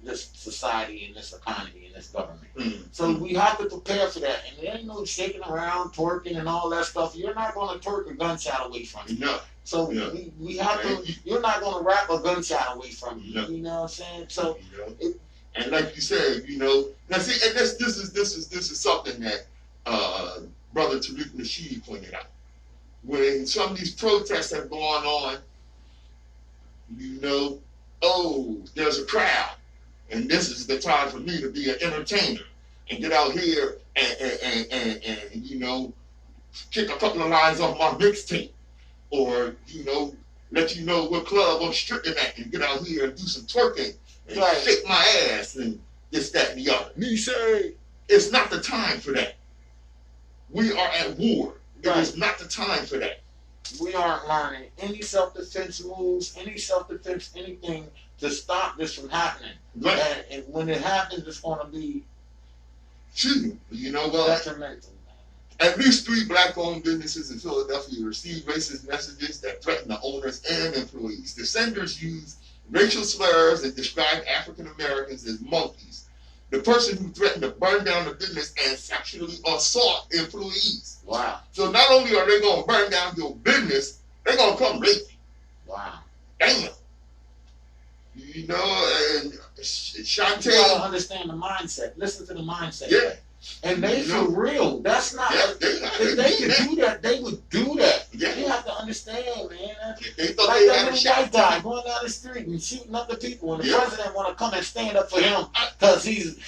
Speaker 1: this society and this economy and this government? Mm-hmm. So we have to prepare for that. And there ain't no shaking around, twerking and all that stuff. You're not going to twerk a gunshot away from you.
Speaker 4: No.
Speaker 1: So we have to. You're not going to rap a gunshot away from you. No. You know what I'm saying? So,
Speaker 4: and like you said, you know, now see, and this is something that Brother Tariq Nasheed pointed out. When some of these protests have gone on, you know, there's a crowd, and this is the time for me to be an entertainer and get out here and you know, kick a couple of lines off my mixtape. Or, you know, let you know what club I'm stripping at and get out here and do some twerking and shake my ass and this, that, and the other. Me say, it's not the time for that. We are at war. It is not the time for that.
Speaker 1: We aren't learning any self-defense moves, any self-defense, anything to stop this from happening. Right. And when it happens, it's going to be detrimental.
Speaker 4: At least 3 black-owned businesses in Philadelphia received racist messages that threaten the owners and employees. The senders used racial slurs and described African Americans as monkeys. The person who threatened to burn down the business and sexually assault employees.
Speaker 1: Wow.
Speaker 4: So not only are they going to burn down your business, they're going to come rape you.
Speaker 1: Wow.
Speaker 4: Damn. You know, and Shantae.
Speaker 1: You got to understand the mindset. Listen to the mindset.
Speaker 4: Yeah.
Speaker 1: And they for real. That's not.
Speaker 4: Yeah,
Speaker 1: If they could do that, they would do that.
Speaker 4: Yeah.
Speaker 1: You have to understand, man.
Speaker 4: They thought
Speaker 1: Like
Speaker 4: they
Speaker 1: that
Speaker 4: had a
Speaker 1: little
Speaker 4: shot.
Speaker 1: white guy going down the street and shooting up the people, and the
Speaker 4: Yeah.
Speaker 1: president want to come and stand up for him because he's.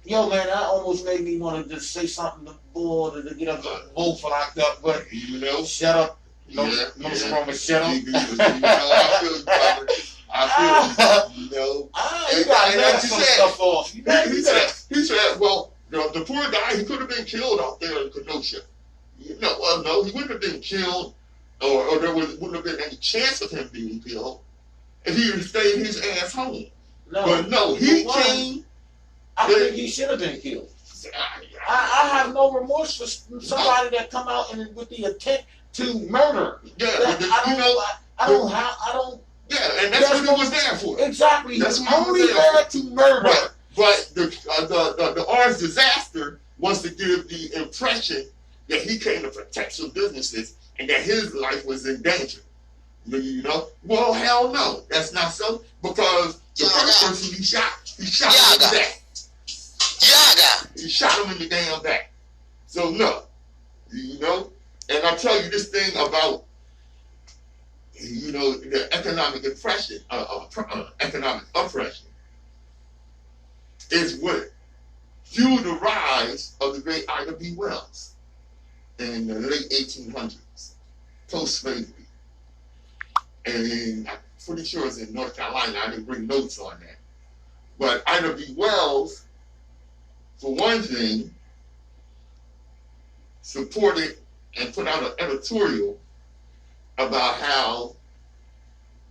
Speaker 1: Yo, man, that almost made me want to just say something to boy to get us both locked up, but
Speaker 4: You know?
Speaker 1: shut up. No,
Speaker 4: Yeah,
Speaker 1: no,
Speaker 4: yeah.
Speaker 1: Nsoromma, shut up.
Speaker 4: You know, I feel you, brother. I feel you, you know.
Speaker 1: You gotta
Speaker 4: And
Speaker 1: let
Speaker 4: like you
Speaker 1: some
Speaker 4: said,
Speaker 1: stuff off. You know,
Speaker 4: He said, well, the poor guy, he could have been killed out there in Kenosha. No, he wouldn't have been killed, or there wouldn't have been any chance of him being killed if he had stayed his ass home.
Speaker 1: no,
Speaker 4: But no, he
Speaker 1: For one,
Speaker 4: came.
Speaker 1: I think he should have been killed. I have no remorse for somebody that come out and with the intent to murder.
Speaker 4: Yeah,
Speaker 1: I don't.
Speaker 4: Yeah, and that's what he was there for.
Speaker 1: Exactly.
Speaker 4: That's
Speaker 1: He's
Speaker 4: what he was
Speaker 1: only
Speaker 4: there
Speaker 1: there to murder.
Speaker 4: But the orange disaster wants to give the impression that he came to protect some businesses and that his life was in danger. You know? Well, hell no, that's not so. Because the first person he shot him in the back. He shot him in the damn back. So no, you know. And I tell you this thing about, you know, the economic oppression, economic oppression, is what fueled the rise of the great Ida B. Wells in the late 1800s, post-slavery. And I'm pretty sure it's in North Carolina. I didn't bring notes on that. But Ida B. Wells, for one thing, supported and put out an editorial about how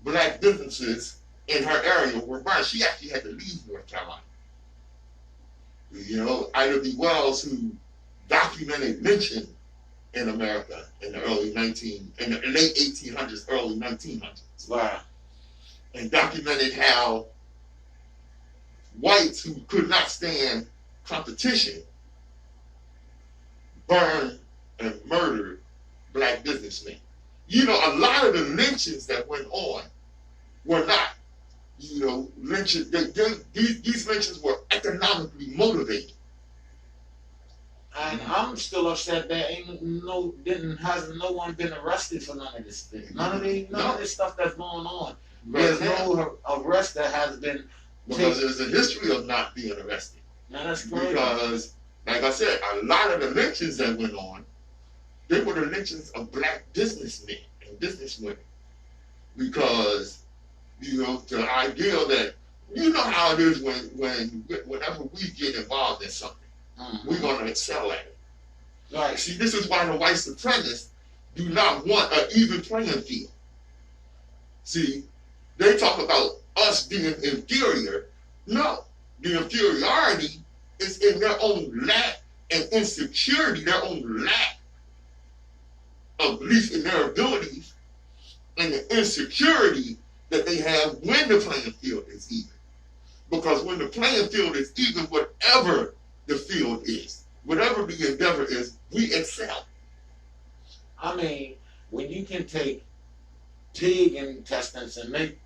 Speaker 4: black businesses in her area were burned. She actually had to leave North Carolina. You know, Ida B. Wells, who documented lynching in America in the late 1800s, early 1900s.
Speaker 1: Wow.
Speaker 4: And documented how whites who could not stand competition burned and murdered black businessmen. You know, a lot of the lynchings that went on were not, you know, lynchings. These lynchings were economically motivated.
Speaker 1: And I'm still upset that hasn't no one been arrested for none of this thing. None of this stuff that's going on. There's no arrest that has been
Speaker 4: because there's a history of not being arrested.
Speaker 1: Now that's crazy.
Speaker 4: Because, like I said, a lot of the lynchings that went on, they were the lynchings of black businessmen and businesswomen. Because, you know, the idea that, you know how it is whenever we get involved in something, we're going to excel at it.
Speaker 1: Right.
Speaker 4: See, this is why the white supremacists do not want an even playing field. See, they talk about us being inferior. No, the inferiority is in their own lack and insecurity, their own lack of belief in their abilities, and the insecurity that they have when the playing field is even. Because when the playing field is even, whatever the field is, whatever the endeavor is, we excel.
Speaker 1: I mean, when you can take pig intestines and make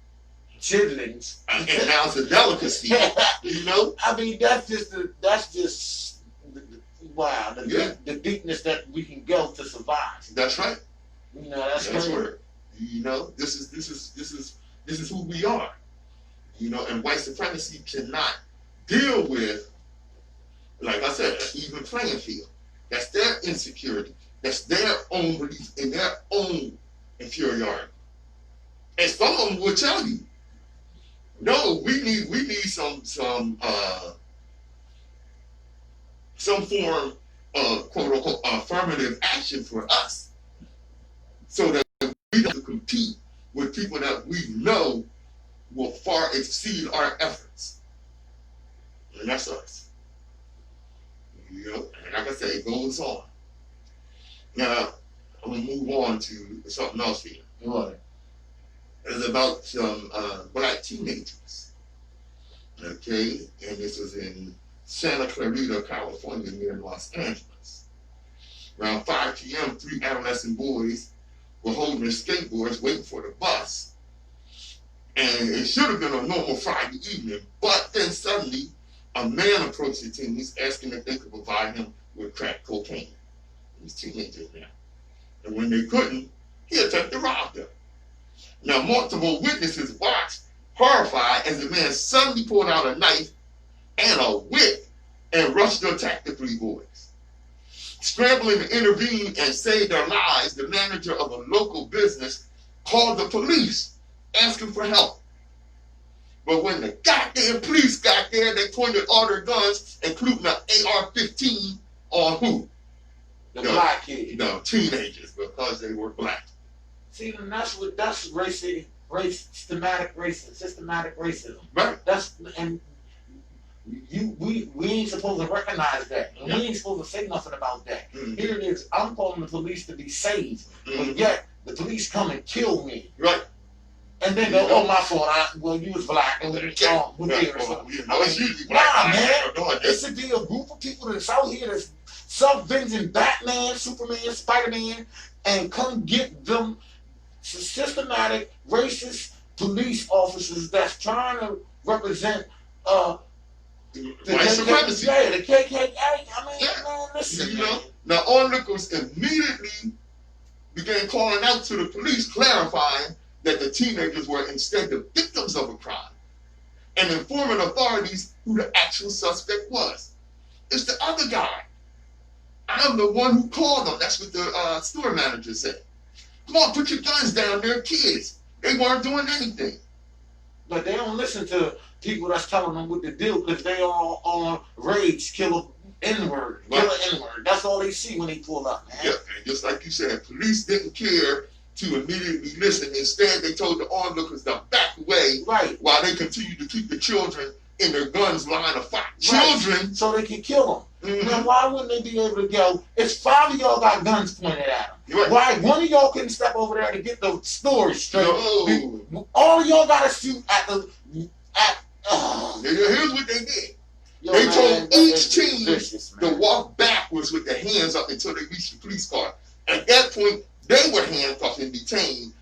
Speaker 1: chitlins,
Speaker 4: And now it's a delicacy, you know?
Speaker 1: I mean, wow, the deepness that we can go to survive.
Speaker 4: That's right.
Speaker 1: You know, that's crazy.
Speaker 4: Right. You know, this is who we are. You know, and white supremacy cannot deal with, like I said, an even playing field. That's their insecurity. That's their own belief in their own inferiority. And some of them will tell you, no, we need some form of quote unquote affirmative action for us, so that we don't compete with people that we know will far exceed our efforts. And that's us. You know, and like I say, it goes on. Now, I'm gonna move on to something else here.
Speaker 1: What?
Speaker 4: It's about some black teenagers. Okay, and this was in Santa Clarita, California, near Los Angeles. Around 5 p.m., 3 adolescent boys were holding their skateboards, waiting for the bus. And it should have been a normal Friday evening, but then suddenly a man approached the teens asking if they could provide him with crack cocaine. He's teenagers now. And when they couldn't, he attempted to rob them. Now, multiple witnesses watched, horrified, as the man suddenly pulled out a knife and a whip and rushed to attack the three boys. Scrambling to intervene and save their lives, the manager of a local business called the police, asking for help. But when the goddamn police got there, they pointed all their guns, including an AR-15, on who?
Speaker 1: The black kids.
Speaker 4: No, teenagers, because they were black.
Speaker 1: See, and that's systematic racism.
Speaker 4: Right.
Speaker 1: That's and we ain't supposed to recognize that. And we ain't supposed to say nothing about that.
Speaker 4: Mm-hmm.
Speaker 1: Here it is. I'm calling the police to be saved, but yet the police come and kill me.
Speaker 4: Right.
Speaker 1: And then go, oh, my fault. Well, you was black. And
Speaker 4: It's usually black.
Speaker 1: Nah, man. It should be a group of people that's out here that's self-venting Batman, Superman, Spider-Man, and come get them systematic racist police officers that's trying to represent
Speaker 4: white supremacy.
Speaker 1: Yeah, the KKK. I mean, man, listen,
Speaker 4: you know. Now, onlookers immediately began calling out to the police, clarifying that the teenagers were instead the victims of a crime, and informing authorities who the actual suspect was. It's the other guy. I'm the one who called them. That's what the store manager said. Come on, put your guns down. They're kids. They weren't doing anything.
Speaker 1: But they don't listen to people that's telling them what to do because they all on rage, kill an N-word, kill an N-word. That's all they see when they pull up, man.
Speaker 4: Yep, and just like you said, police didn't care to immediately listen. Instead, they told the onlookers to back away while they continued to keep the children in their guns line of fire. Children!
Speaker 1: So they can kill them.
Speaker 4: Mm-hmm.
Speaker 1: Now, why wouldn't they be able to go, if 5 of y'all got guns pointed at them, why one of y'all couldn't step over there to get the story straight?
Speaker 4: No.
Speaker 1: All of y'all got to shoot at the...
Speaker 4: Here's what they did. They told each team to walk backwards with their hands up until they reached the police car. At that point, they were handcuffed and detained.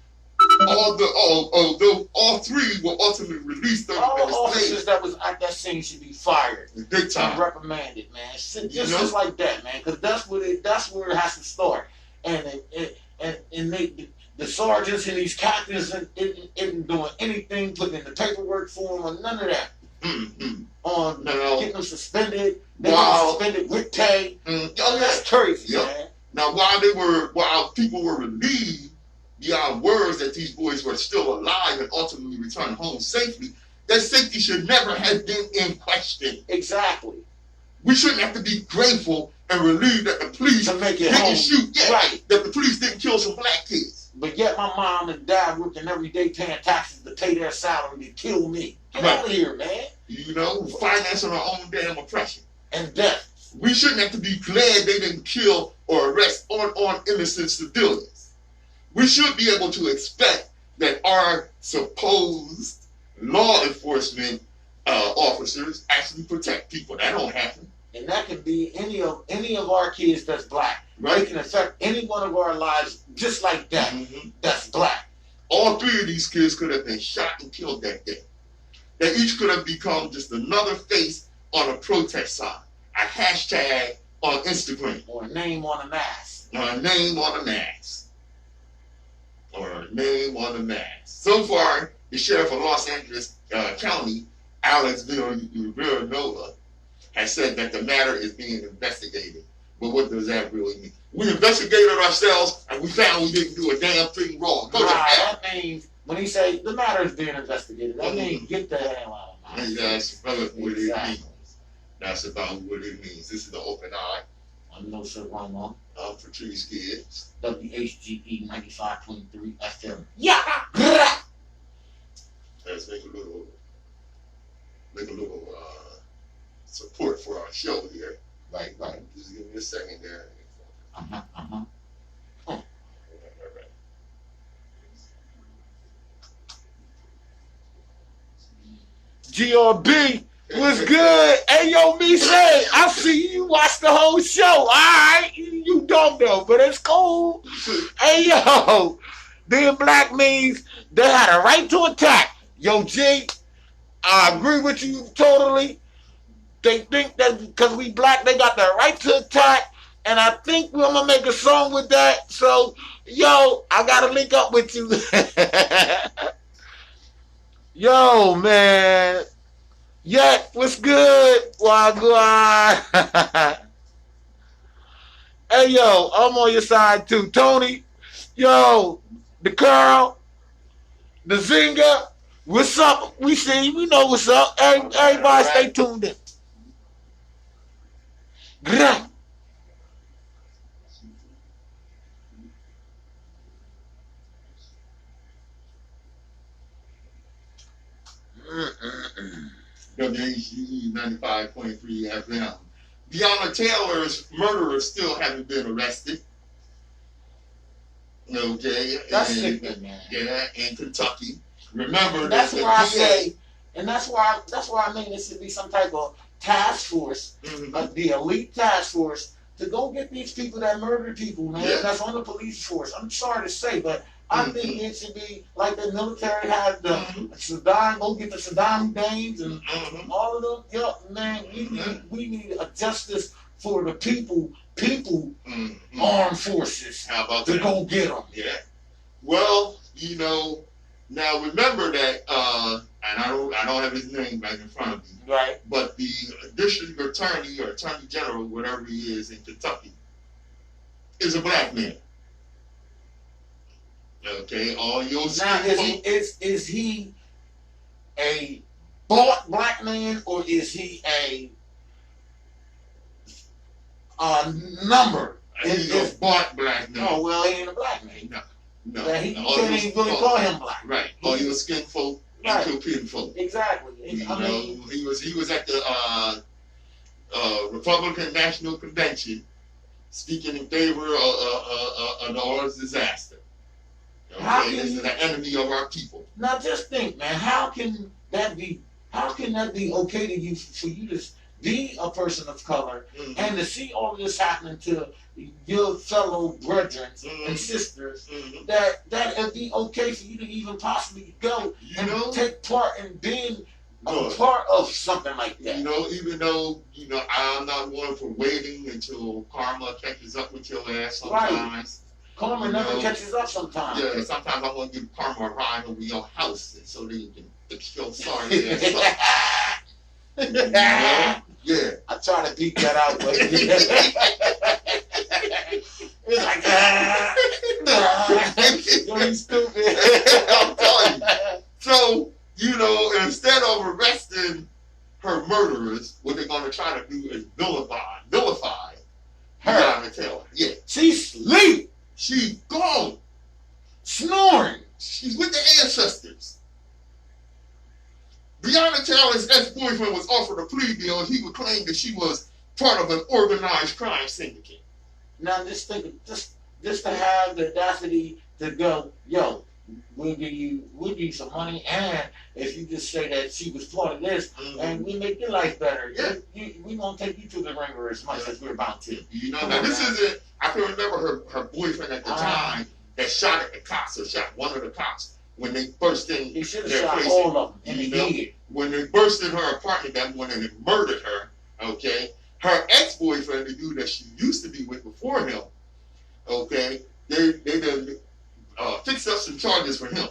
Speaker 4: Although all three were ultimately released 30
Speaker 1: all
Speaker 4: minutes
Speaker 1: officers
Speaker 4: later.
Speaker 1: that was at that scene should be fired.
Speaker 4: Big time.
Speaker 1: And reprimanded, man. Just like that, man. Because that's where it has to start. And the sergeants and these captains isn't doing anything, putting in the paperwork for them, or none of that. On getting them suspended, suspended with pay. That's crazy, man.
Speaker 4: Now, while people were relieved beyond words that these boys were still alive and ultimately returned home safely, their safety should never have been in question.
Speaker 1: Exactly.
Speaker 4: We shouldn't have to be grateful and relieved that the police didn't shoot. That the police didn't kill some black kids.
Speaker 1: But yet my mom and dad working every day paying taxes to pay their salary to kill me. Get out of here, man.
Speaker 4: You know, financing our own damn oppression.
Speaker 1: And death.
Speaker 4: We shouldn't have to be glad they didn't kill or arrest on innocent civilians. We should be able to expect that our supposed law enforcement officers actually protect people. That don't happen.
Speaker 1: And that can be any of our kids that's black. Right. It can affect any one of our lives just like that. That's black.
Speaker 4: All three of these kids could have been shot and killed that day. They each could have become just another face on a protest sign, a hashtag on Instagram,
Speaker 1: or a name on a mask,
Speaker 4: or a name on a mask, or a name on a mask. So far, the sheriff of Los Angeles County, Alex Villanueva, has said that the matter is being investigated. But what does that really mean? We investigated ourselves and we found we didn't do a damn thing wrong.
Speaker 1: That means when he say the matter is being investigated, that means get the hell out of my
Speaker 4: That's what it means. That's about what it means. This is the Open Eye.
Speaker 1: I'm Nsoromma.
Speaker 4: I'm Patrice Gibbs.
Speaker 1: WHGE 95.3 FM. Yeah.
Speaker 4: Let's make a little support for our show here. Right. Just give me a second there.
Speaker 1: GRB, what's good? Hey, yo, me say, I see you watch the whole show. All right, you don't know, but it's cool. Hey, yo, being black means they had a right to attack. Yo, G, I agree with you totally. They think that because we black, they got the right to attack. And I think we're gonna make a song with that. So, yo, I gotta link up with you. Yo, man. Yeah, what's good? Wagwan. Hey, yo, I'm on your side too. Tony, yo, the Curl, the Zinger, what's up? We see, we know what's up. Everybody stay tuned in. Grah.
Speaker 4: WHGE 95.3 FM. Breonna Taylor's murderers still haven't been arrested. Okay.
Speaker 1: That's sick, man.
Speaker 4: Yeah, in Kentucky. Remember
Speaker 1: that's
Speaker 4: that
Speaker 1: why I say, and that's why I mean there should be some type of task force, the elite task force, to go get these people that murder people, man.
Speaker 4: Yeah.
Speaker 1: That's on the police force. I'm sorry to say, but I think it should be like the military has the Saddam, go get the Saddam names and all of them. Yo, man, we need a justice for the people armed forces.
Speaker 4: How about
Speaker 1: to
Speaker 4: that?
Speaker 1: go get them?
Speaker 4: Yeah. Well, you know, now remember that, and I don't have his name right in front of me,
Speaker 1: Right.
Speaker 4: but the district attorney or attorney general, whatever he is in Kentucky, is a black man. Okay, all your
Speaker 1: Now, is he a bought black man or is he a number?
Speaker 4: He's a bought black man.
Speaker 1: Oh well, he ain't a black man.
Speaker 4: No.
Speaker 1: You can't even really call him black.
Speaker 4: Right. All your skin folk and your kin folk.
Speaker 1: Exactly.
Speaker 4: He was at the Republican National Convention speaking in favor of the Orange disaster. Okay, this is the enemy of our people.
Speaker 1: Now just think, man, how can that be okay to you for you to be a person of color and to see all of this happening to your fellow brethren and sisters, that it'd be okay for you to even possibly go and take part in being a part of something like that.
Speaker 4: You know, even though, I'm not one for waiting until karma catches up with your ass sometimes.
Speaker 1: Right. Karma never catches up sometimes.
Speaker 4: Yeah, sometimes I want to give karma a ride over your house so that you can fix your sorry ass up. Yeah.
Speaker 1: I try to beat that out, but it's like, you're stupid.
Speaker 4: I'm telling you. So, instead of arresting her murderers, what they're going to try to do is vilify her. Breonna Taylor. Yeah.
Speaker 1: She's asleep.
Speaker 4: She's gone.
Speaker 1: Snoring.
Speaker 4: She's with the ancestors. Breonna Taylor's ex-boyfriend was offered a plea deal and he would claim that she was part of an organized crime syndicate.
Speaker 1: Now just think, just to have the audacity to go, yo, we'll give you some money, and if you just say that she was part of this, and we make your life better, we gonna take you to the ringer as much as we're about to.
Speaker 4: Now this isn't. I can remember her boyfriend at the time that shot at the cops or shot one of the cops when they burst in.
Speaker 1: He should have shot all of them, and he did.
Speaker 4: When they burst in her apartment that morning and murdered her. Okay, her ex-boyfriend, the dude that she used to be with before him. Okay, they done fixed up some charges for him.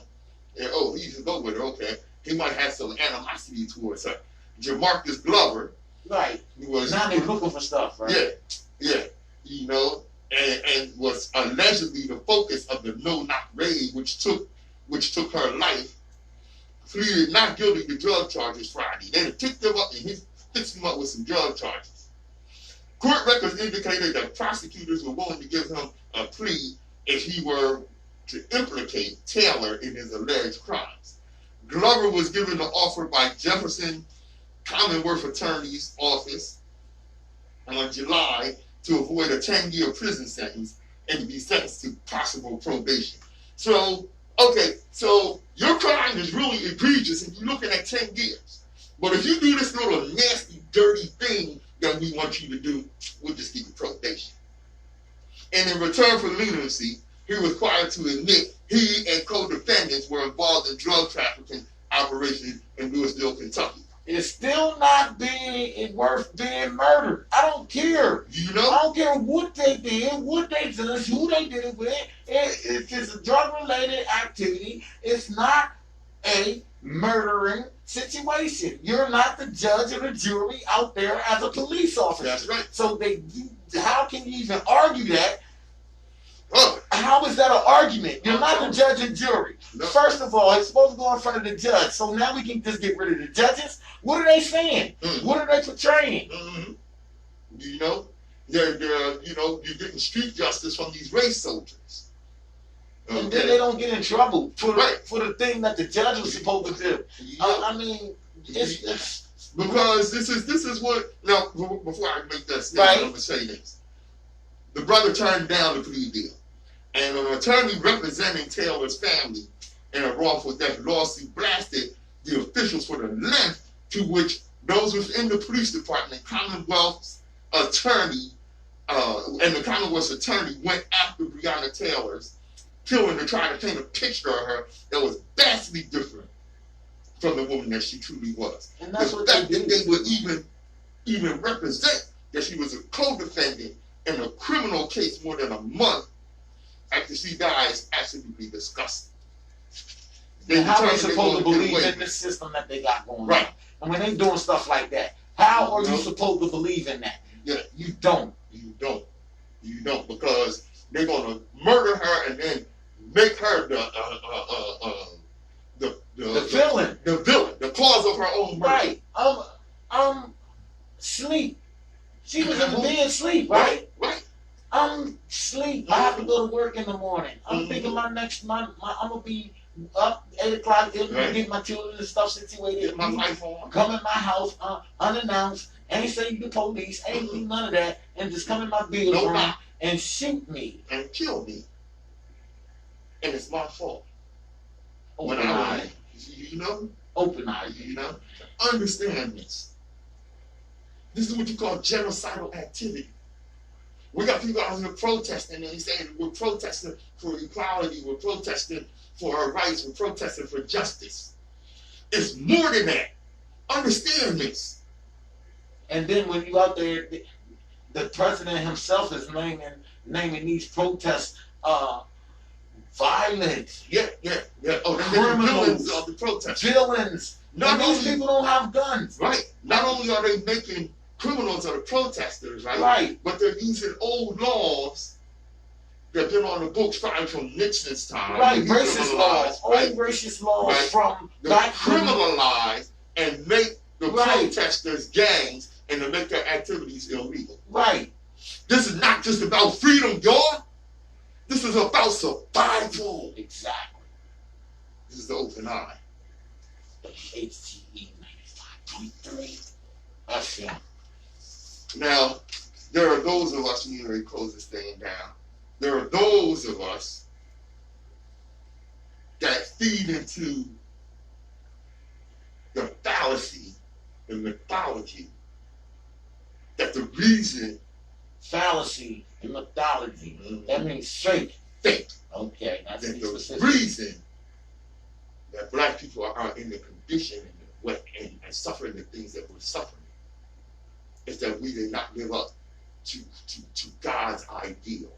Speaker 4: And, he used to go with her. Okay, he might have some animosity towards her. Jamarcus Glover.
Speaker 1: Right. Now they're looking for stuff, right?
Speaker 4: Yeah. And was allegedly the focus of the no-knock raid, which took her life. Pleaded not guilty to drug charges Friday. They picked him up and fixed him up with some drug charges. Court records indicated that prosecutors were willing to give him a plea if he were to implicate Taylor in his alleged crimes. Glover was given the offer by Jefferson Commonwealth Attorney's Office on July to avoid a 10-year prison sentence and to be sentenced to possible probation. So your crime is really egregious and you're looking at 10 years. But if you do this little nasty, dirty thing that we want you to do, we'll just give you probation. And in return for leniency, he was required to admit he and co-defendants were involved in drug trafficking operations in Louisville, Kentucky.
Speaker 1: it's still not being worth being murdered. I don't care.
Speaker 4: You
Speaker 1: I
Speaker 4: know?
Speaker 1: don't care what they did, what they did, who they did it with. If it's a drug-related activity, it's not a murdering situation. You're not the judge or the jury out there as a police officer.
Speaker 4: That's right.
Speaker 1: So how can you even argue that?
Speaker 4: Oh,
Speaker 1: How is that an argument? You're not the judge and jury.
Speaker 4: no.
Speaker 1: First of all, it's supposed to go in front of the judge. So now we can just get rid of the judges. What are they saying? What are they portraying?
Speaker 4: Mm-hmm. You know, they're you're getting street justice from these race soldiers. Okay.
Speaker 1: And then they don't get in trouble for
Speaker 4: Right.
Speaker 1: for the thing that the judge was supposed to do.
Speaker 4: Yeah.
Speaker 1: I mean, it's
Speaker 4: Because this is what, now before I make that statement,
Speaker 1: Right.
Speaker 4: I'm gonna say this. The brother turned down the plea deal, and an attorney representing Taylor's family in a wrongful death lawsuit blasted the officials for the length to which those within the police department, Commonwealth's attorney, and the Commonwealth's attorney went after Breonna Taylor's killing to try to paint a picture of her that was vastly different from the woman that she truly was.
Speaker 1: and that's
Speaker 4: The
Speaker 1: what
Speaker 4: fact
Speaker 1: they
Speaker 4: that
Speaker 1: do.
Speaker 4: they would even represent that she was a co-defendant in a criminal case more than a month after she died is absolutely disgusting.
Speaker 1: And how they
Speaker 4: determined they
Speaker 1: supposed to
Speaker 4: gonna get
Speaker 1: believe
Speaker 4: away
Speaker 1: in the system that they got going
Speaker 4: Right.
Speaker 1: on? And when they doing stuff like that, how are you
Speaker 4: No.
Speaker 1: supposed to believe in that?
Speaker 4: Yeah.
Speaker 1: You don't.
Speaker 4: You don't, because they're gonna murder her and then make her the
Speaker 1: villain.
Speaker 4: the villain, the cause of her own murder.
Speaker 1: Right. Sleep. She was in bed sleep, right?
Speaker 4: Right.
Speaker 1: Sleep. I have to go to work in the morning. I'm thinking I'm gonna be up 8 o'clock,
Speaker 4: Right.
Speaker 1: get my children and stuff situated.
Speaker 4: Get my life on.
Speaker 1: Come in my house unannounced, ain't say you the police, ain't do none of that, and just come in my bedroom
Speaker 4: Nope.
Speaker 1: and shoot me.
Speaker 4: And kill me. And it's my fault.
Speaker 1: Open eye.
Speaker 4: You know?
Speaker 1: Open eye.
Speaker 4: You know? Understand this. This is what you call genocidal activity. We got people out here protesting, and they saying we're protesting for equality, we're protesting for our rights, we're protesting for justice. It's more than that. Understand this.
Speaker 1: And then when you out there, the president himself is naming these protests violent.
Speaker 4: Yeah. Oh, they're
Speaker 1: Criminals.
Speaker 4: villains of the protest.
Speaker 1: Villains.
Speaker 4: Not
Speaker 1: And these
Speaker 4: only,
Speaker 1: people don't have guns.
Speaker 4: right. Not only are they making criminals of the protesters, right?
Speaker 1: Right.
Speaker 4: But they're using old laws that have been on the books starting from Nixon's time.
Speaker 1: Right.
Speaker 4: They
Speaker 1: Racist laws.
Speaker 4: decriminalize, right?
Speaker 1: Old racist laws
Speaker 4: Right.
Speaker 1: from
Speaker 4: They
Speaker 1: back
Speaker 4: criminalize and make the
Speaker 1: Right.
Speaker 4: protesters gangs and to make their activities illegal.
Speaker 1: Right.
Speaker 4: This is not just about freedom, y'all. This is about survival.
Speaker 1: Exactly.
Speaker 4: This is the open eye.
Speaker 1: WHGE 95.3 FM.
Speaker 4: Now, there are those of us, when we close this thing down, there are those of us that feed into the fallacy, the mythology, that the reason
Speaker 1: Fallacy and mythology. That means fake.
Speaker 4: fake,
Speaker 1: Okay, that's
Speaker 4: that
Speaker 1: the
Speaker 4: the
Speaker 1: specific.
Speaker 4: reason that black people are in the condition and the way and suffering the things that we're suffering is that we did not live up to God's ideal.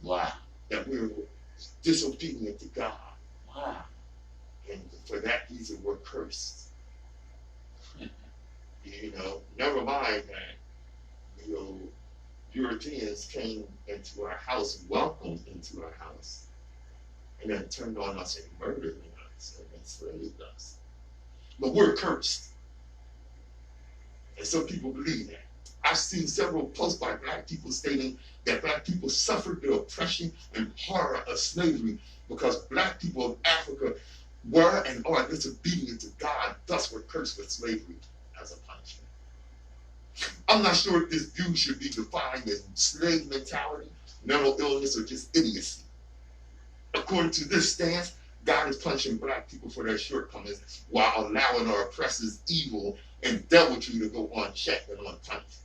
Speaker 1: Wow.
Speaker 4: That we're disobedient to God.
Speaker 1: Wow.
Speaker 4: And for that reason, we're cursed. You know, never mind that, you know, Europeans came into our house, welcomed into our house, and then turned on us and murdered us and enslaved us. But we're cursed. And some people believe that. I've seen several posts by black people stating that black people suffered the oppression and horror of slavery because black people of Africa were and are disobedient to God, thus were cursed with slavery as a punishment. I'm not sure if this view should be defined as slave mentality, mental illness, or just idiocy. According to this stance, God is punishing black people for their shortcomings while allowing our oppressors' evil and deviltry to go unchecked and unpunished.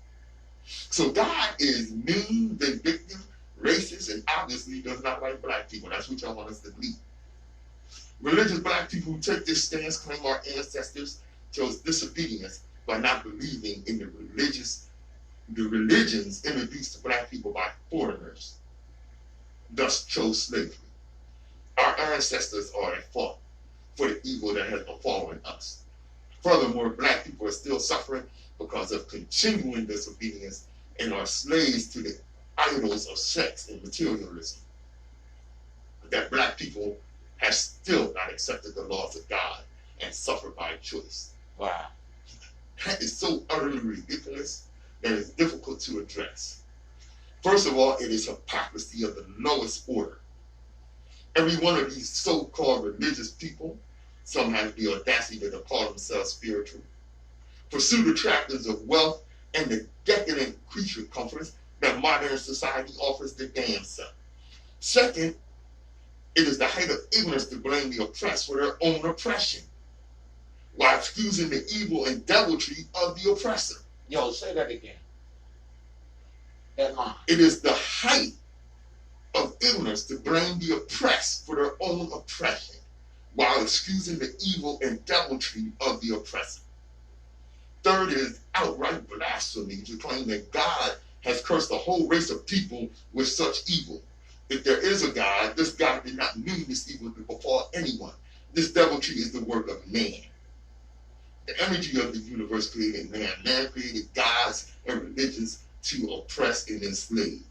Speaker 4: So God is mean, vindictive, racist, and obviously does not like black people. That's what y'all want us to believe. Religious black people who take this stance claim our ancestors shows disobedience by not believing in the religions introduced to black people by foreigners, thus chose slavery. Our ancestors are at fault for the evil that has befallen us. Furthermore, black people are still suffering because of continuing disobedience and are slaves to the idols of sex and materialism. That black people have still not accepted the laws of God and suffer by choice.
Speaker 1: Wow.
Speaker 4: That is so utterly ridiculous that it's difficult to address. First of all, it is hypocrisy of the lowest order. Every one of these so-called religious people, some have the audacity to call themselves spiritual, pursue the attractions of wealth and the decadent creature comforts that modern society offers their damn self. Second, it is the height of ignorance to blame the oppressed for their own oppression, while excusing the evil and deviltry of the oppressor.
Speaker 1: Yo, say that again. That line.
Speaker 4: It is the height of ignorance to blame the oppressed for their own oppression, while excusing the evil and deviltry of the oppressor. Third is outright blasphemy to claim that God has cursed a whole race of people with such evil. If there is a God, this God did not mean this evil to befall anyone. This deviltry is the work of man. The energy of the universe created man. Man created gods and religions to oppress and enslave.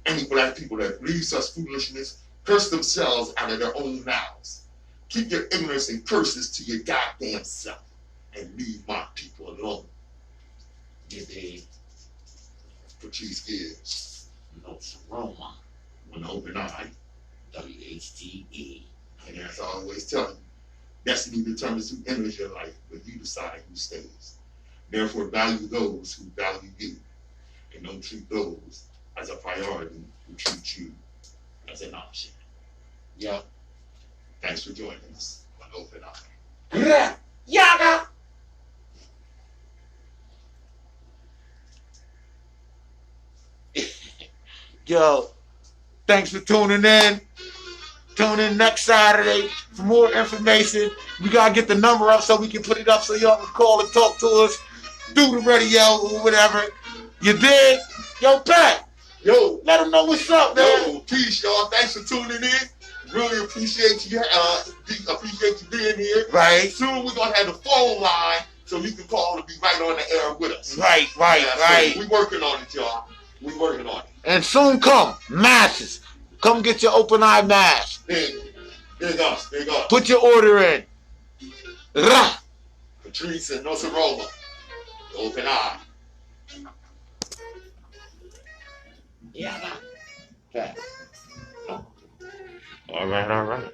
Speaker 4: Any black people that believe such foolishness curse themselves out of their own mouths. Keep your ignorance and curses to your goddamn self and leave my people alone.
Speaker 1: You dig?
Speaker 4: Patrice Gibbs,
Speaker 1: Nsoromma.
Speaker 4: an open eye.
Speaker 1: WHGE.
Speaker 4: And as I always tell you, destiny determines who enters your life, but you decide who stays. Therefore, value those who value you, and don't treat those as a priority who treat you as an option.
Speaker 1: Yo.
Speaker 4: Thanks for joining us on Open Eye.
Speaker 1: Yaga. Yo, thanks for tuning in. Tune in next Saturday for more information. We gotta get the number up so we can put it up so y'all can call and talk to us through the radio or whatever. You dig? Yo, Pat.
Speaker 4: Yo,
Speaker 1: Let them know what's up, man.
Speaker 4: yo, peace, y'all. Thanks for tuning in. Really appreciate you. Appreciate you being here.
Speaker 1: Right.
Speaker 4: Soon we're gonna have the phone line so you can call and be right on the air with us.
Speaker 1: Right.
Speaker 4: So we working on it, y'all. We working on it.
Speaker 1: And soon come masses. Come get your open eye mask.
Speaker 4: Big us.
Speaker 1: Put your order in. Rah.
Speaker 4: Patrice and Nsoromma, the Open Eye.
Speaker 1: Yeah.
Speaker 4: All right.